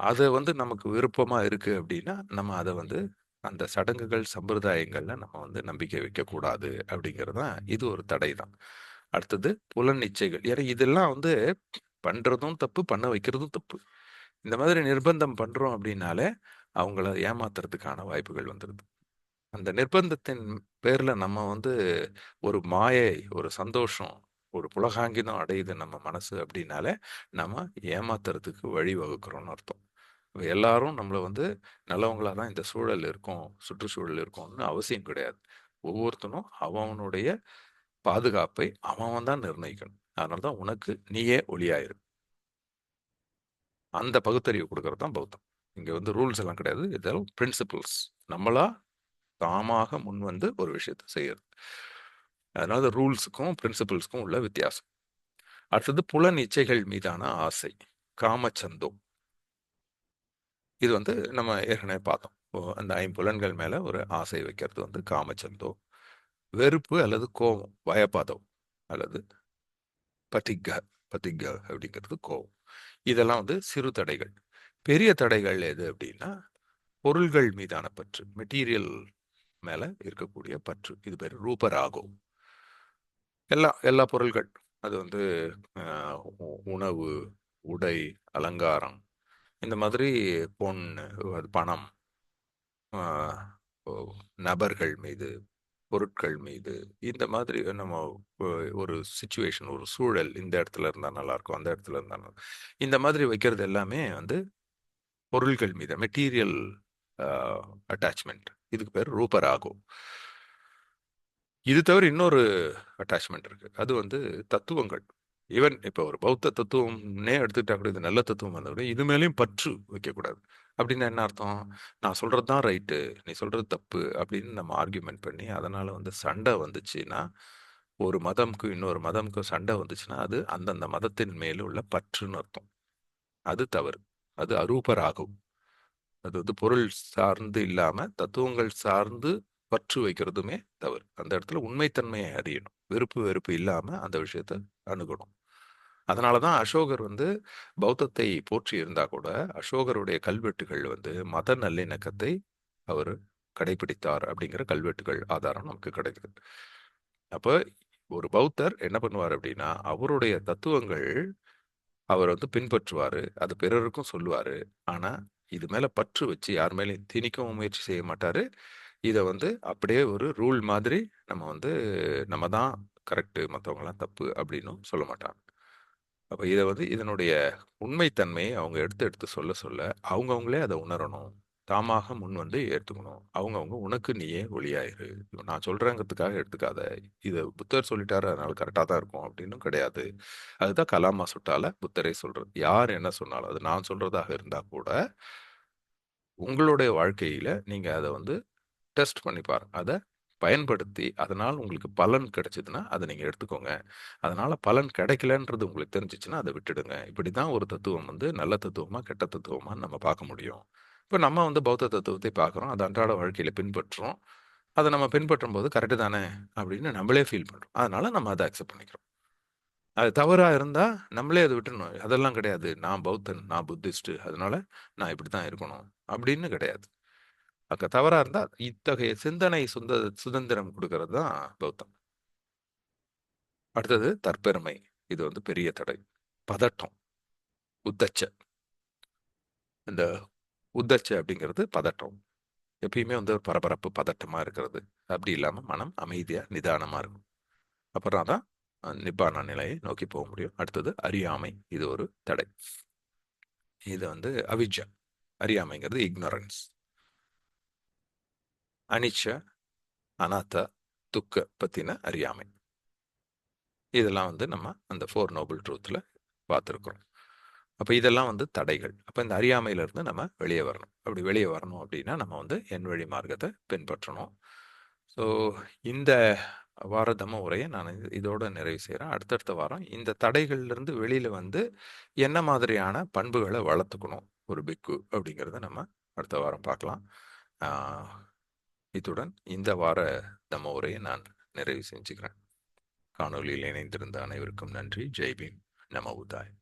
Speaker 1: அத வந்து நமக்கு விருப்பமா இருக்கு அப்படின்னா, நம்ம அத வந்து அந்த சடங்குகள், சம்பிரதாயங்கள்ல நம்ம வந்து நம்பிக்கை வைக்கக்கூடாது அப்படிங்கிறது தான் இது ஒரு தடை தான். அடுத்தது புலன் இச்சைகள். ஏன்னா இதெல்லாம் வந்து பண்றதும் தப்பு, பண்ண வைக்கிறதும் தப்பு. இந்த மாதிரி நிர்பந்தம் பண்றோம் அப்படின்னாலே, அவங்கள ஏமாத்துறதுக்கான வாய்ப்புகள் வந்துருது. அந்த நிர்பந்தத்தின் பேர்ல நம்ம வந்து ஒரு மாயை, ஒரு சந்தோஷம், ஒரு புலகாங்கிதம் அடையுது நம்ம மனசு அப்படின்னாலே, நம்ம ஏமாத்துறதுக்கு வழி வகுக்கிறோம்னு அர்த்தம். இப்ப எல்லாரும் நம்மள வந்து நல்லவங்களா தான் இந்த சூழல் இருக்கும், சுற்றுச்சூழல் இருக்கும்னு அவசியம் கிடையாது. ஒவ்வொருத்தனும் அவனுடைய பாதுகாப்பை அவன் தான் நிர்ணயிக்கணும். அதனால தான் உனக்கு நீயே ஒளியாயிரு. அந்த பகுத்தறிவு குடுக்கறது தான் பௌத்தம். இங்க வந்து ரூல்ஸ் எல்லாம் கிடையாது. இதெல்லாம் பிரின்சிபிள்ஸ். நம்மளா தாமாக முன்வந்து ஒரு விஷயத்த செய்யறது. அதனால ரூல்ஸுக்கும் பிரின்சிபிள்ஸ்க்கும் உள்ள வித்தியாசம். அடுத்தது புலன் இச்சைகள் மீதான ஆசை, காமச்சந்தம். இது வந்து நம்ம ஏற்கனவே பார்த்தோம். அந்த ஐம்புலன்கள் மேல ஒரு ஆசை வைக்கிறது வந்து காமச்சந்தோ. வெறுப்பு அல்லது கோபம், பயப்பாதம் அல்லது பதிக்க பதிக்க அப்படிங்கிறது கோபம். இதெல்லாம் வந்து சிறு தடைகள். பெரிய தடைகள் எது அப்படின்னா பொருள்கள் மீதான பற்று, மெட்டீரியல் மேல இருக்கக்கூடிய பற்று. இது பேர் ரூபராகம். எல்லா எல்லா பொருள்கள். அது வந்து உணவு, உடை, அலங்காரம், இந்த மாதிரி பொண்ணு, பணம், ஆ, ஓ, நபர்கள் மீது, பொருட்கள் மீது, இந்த மாதிரி நம்ம ஒரு சிச்சுவேஷன், ஒரு சூழல், இந்த இடத்துல இருந்தா நல்லா இருக்கும், அந்த இடத்துல இருந்தா இந்த மாதிரி வைக்கிறது எல்லாமே வந்து பொருள்கள் மீது மெட்டீரியல் அட்டாச்மெண்ட். இதுக்கு பேர் ரூபராகம். இது தவிர இன்னொரு அட்டாச்மெண்ட் இருக்கு. அது வந்து தத்துவங்கள். ஈவன் இப்போ ஒரு பௌத்த தத்துவம்னே எடுத்துக்கிட்டா கூட, இது நல்ல தத்துவம் வந்தா கூட இது மேலேயும் பற்று வைக்கக்கூடாது. அப்படின்னா என்ன அர்த்தம்? நான் சொல்றது தான் ரைட்டு, நீ சொல்றது தப்பு அப்படின்னு நம்ம ஆர்கியூமெண்ட் பண்ணி அதனால வந்து சண்டை வந்துச்சுன்னா, ஒரு மதம்க்கும் இன்னொரு மதம்க்கும் சண்டை வந்துச்சுன்னா, அது அந்தந்த மதத்தின் மேல் உள்ள பற்றுன்னு அர்த்தம். அது தவறு. அது அரூபராகும். அது வந்து பொருள் சார்ந்து இல்லாம தத்துவங்கள் சார்ந்து பற்று வைக்கிறதுமே தவறு. அந்த இடத்துல உண்மைத்தன்மையை அறியணும். வெறுப்பு வெறுப்பு இல்லாம அந்த விஷயத்த அணுகணும். அதனாலதான் அசோகர் வந்து பௌத்தத்தை போற்றி இருந்தா கூட அசோகருடைய கல்வெட்டுகள் வந்து மத நல்லிணக்கத்தை அவர் கடைபிடித்தார் அப்படிங்கிற கல்வெட்டுகள் ஆதாரம் நமக்கு கிடைக்குது. அப்ப ஒரு பௌத்தர் என்ன பண்ணுவார் அப்படின்னா அவருடைய தத்துவங்கள் அவர் வந்து பின்பற்றுவாரு. அது பிறருக்கும் சொல்லுவாரு. ஆனா, இது மேல பற்று வச்சு யார் மேலயும் திணிக்கவும் முயற்சி செய்ய மாட்டாரு. இத வந்து அப்படியே ஒரு ரூல் மாதிரி நம்ம வந்து நம்ம தான் கரெக்ட்டு, மத்தவங்கலாம் தப்பு அப்படின்னும் சொல்ல மாட்டாங்க. அப்ப இத வந்து இதனுடைய உண்மைத்தன்மையை அவங்க எடுத்து எடுத்து சொல்ல சொல்ல, அவங்கவங்களே அத உணரணும். தாமாக முன் வந்து ஏத்துக்கணும். அவங்கவங்க உனக்கு நீயே ஒளியாயிரு. இப்ப நான் சொல்றேங்கிறதுக்காக எடுத்துக்காத. இத புத்தர் சொல்லிட்டாரு அதனால கரெக்ட்டா தான் இருக்கும் அப்படின்னும் கிடையாது. அதுதான் கலாமா சுட்டால புத்தரே சொல்றது. யார் என்ன சொன்னாலும், அது நான் சொல்றதாக இருந்தா கூட, உங்களுடைய வாழ்க்கையில நீங்க அத வந்து டெஸ்ட் பண்ணி பாருங்க. அத பயன்படுத்தி, அதனால உங்களுக்கு பலன் கிடைச்சதுன்னா, அத நீங்க எடுத்துக்கோங்க. அதனால பலன் கிடைக்கலன்றது உங்களுக்கு தெரிஞ்சுச்சுன்னா, அத விட்டுடுங்க. இப்படிதான் ஒரு தத்துவம் வந்து நல்ல தத்துவமா, கெட்ட தத்துவமான்னு நம்ம பார்க்க முடியும். இப்ப நம்ம வந்து பௌத்த தத்துவத்தை பார்க்குறோம். அத அன்றாட வாழ்க்கையில பின்பற்றுறோம். அத நம்ம பின்பற்றும்போது கரெக்ட்டு தானே! அப்படின்னு நம்மளே ஃபீல் பண்றோம். அதனால நம்ம அத அக்செப்ட் பண்ணிக்கிறோம். அது தவறா இருந்தா, நம்மளே அத விட்டுறணும். அதெல்லாம் கிடையாது. நான் பௌத்தன், நான் புத்திஸ்ட். அதனால நான் இப்படித்தான் இருக்கணும். அப்படின்னு கிடையாது. தவறா இருந்தா, இத்தகைய சிந்தனை சுதந்திரம் குடுக்கிறது தான் பௌத்தம். அடுத்தது தற்பெருமை. இது வந்து பெரிய தடை. பதட்டம். உத்தச்ச. இந்த உத்தச்ச அப்படிங்கிறது பதட்டம். எப்பயுமே வந்து ஒரு பரபரப்பு, பதட்டமா இருக்கிறது. அப்படி இல்லாம மனம் அமைதியா, நிதானமா இருக்கும். அப்புறம் தான் நிப்பான நிலையை நோக்கி போக முடியும். அடுத்தது அறியாமை. இது ஒரு தடை. இது வந்து அவிஜ்ஜா. அறியாமைங்கிறது இக்னோரன்ஸ். அனிச்ச, அனாத்தா, துக்க பத்தின அறியாமை. இதெல்லாம் வந்து நம்ம அந்த ஃபோர் நோபல் ட்ரூத்ல பார்த்துருக்குறோம். அப்ப இதெல்லாம் வந்து தடைகள். அப்ப இந்த அறியாமையில இருந்து நம்ம வெளியே வரணும். அப்படி வெளியே வரணும் அப்படின்னா நம்ம வந்து என் வழி மார்க்கத்தை பின்பற்றணும். ஸோ இந்த வார தம்ம உரையை நான் இதோட நிறைவு செய்கிறேன். அடுத்தடுத்த வாரம் இந்த தடைகள்ல இருந்து வெளியில வந்து என்ன மாதிரியான பண்புகளை வளர்த்துக்கணும் ஒரு பிக்கு அப்படிங்கிறத நம்ம அடுத்த வாரம் பார்க்கலாம். ஆஹ் இத்துடன் இந்த வார தம்ம உரையை நான் நிறைவு செஞ்சுக்கிறேன். காணொலியில் இணைந்திருந்த அனைவருக்கும் நன்றி. ஜெய் பீம். நம உதாய்.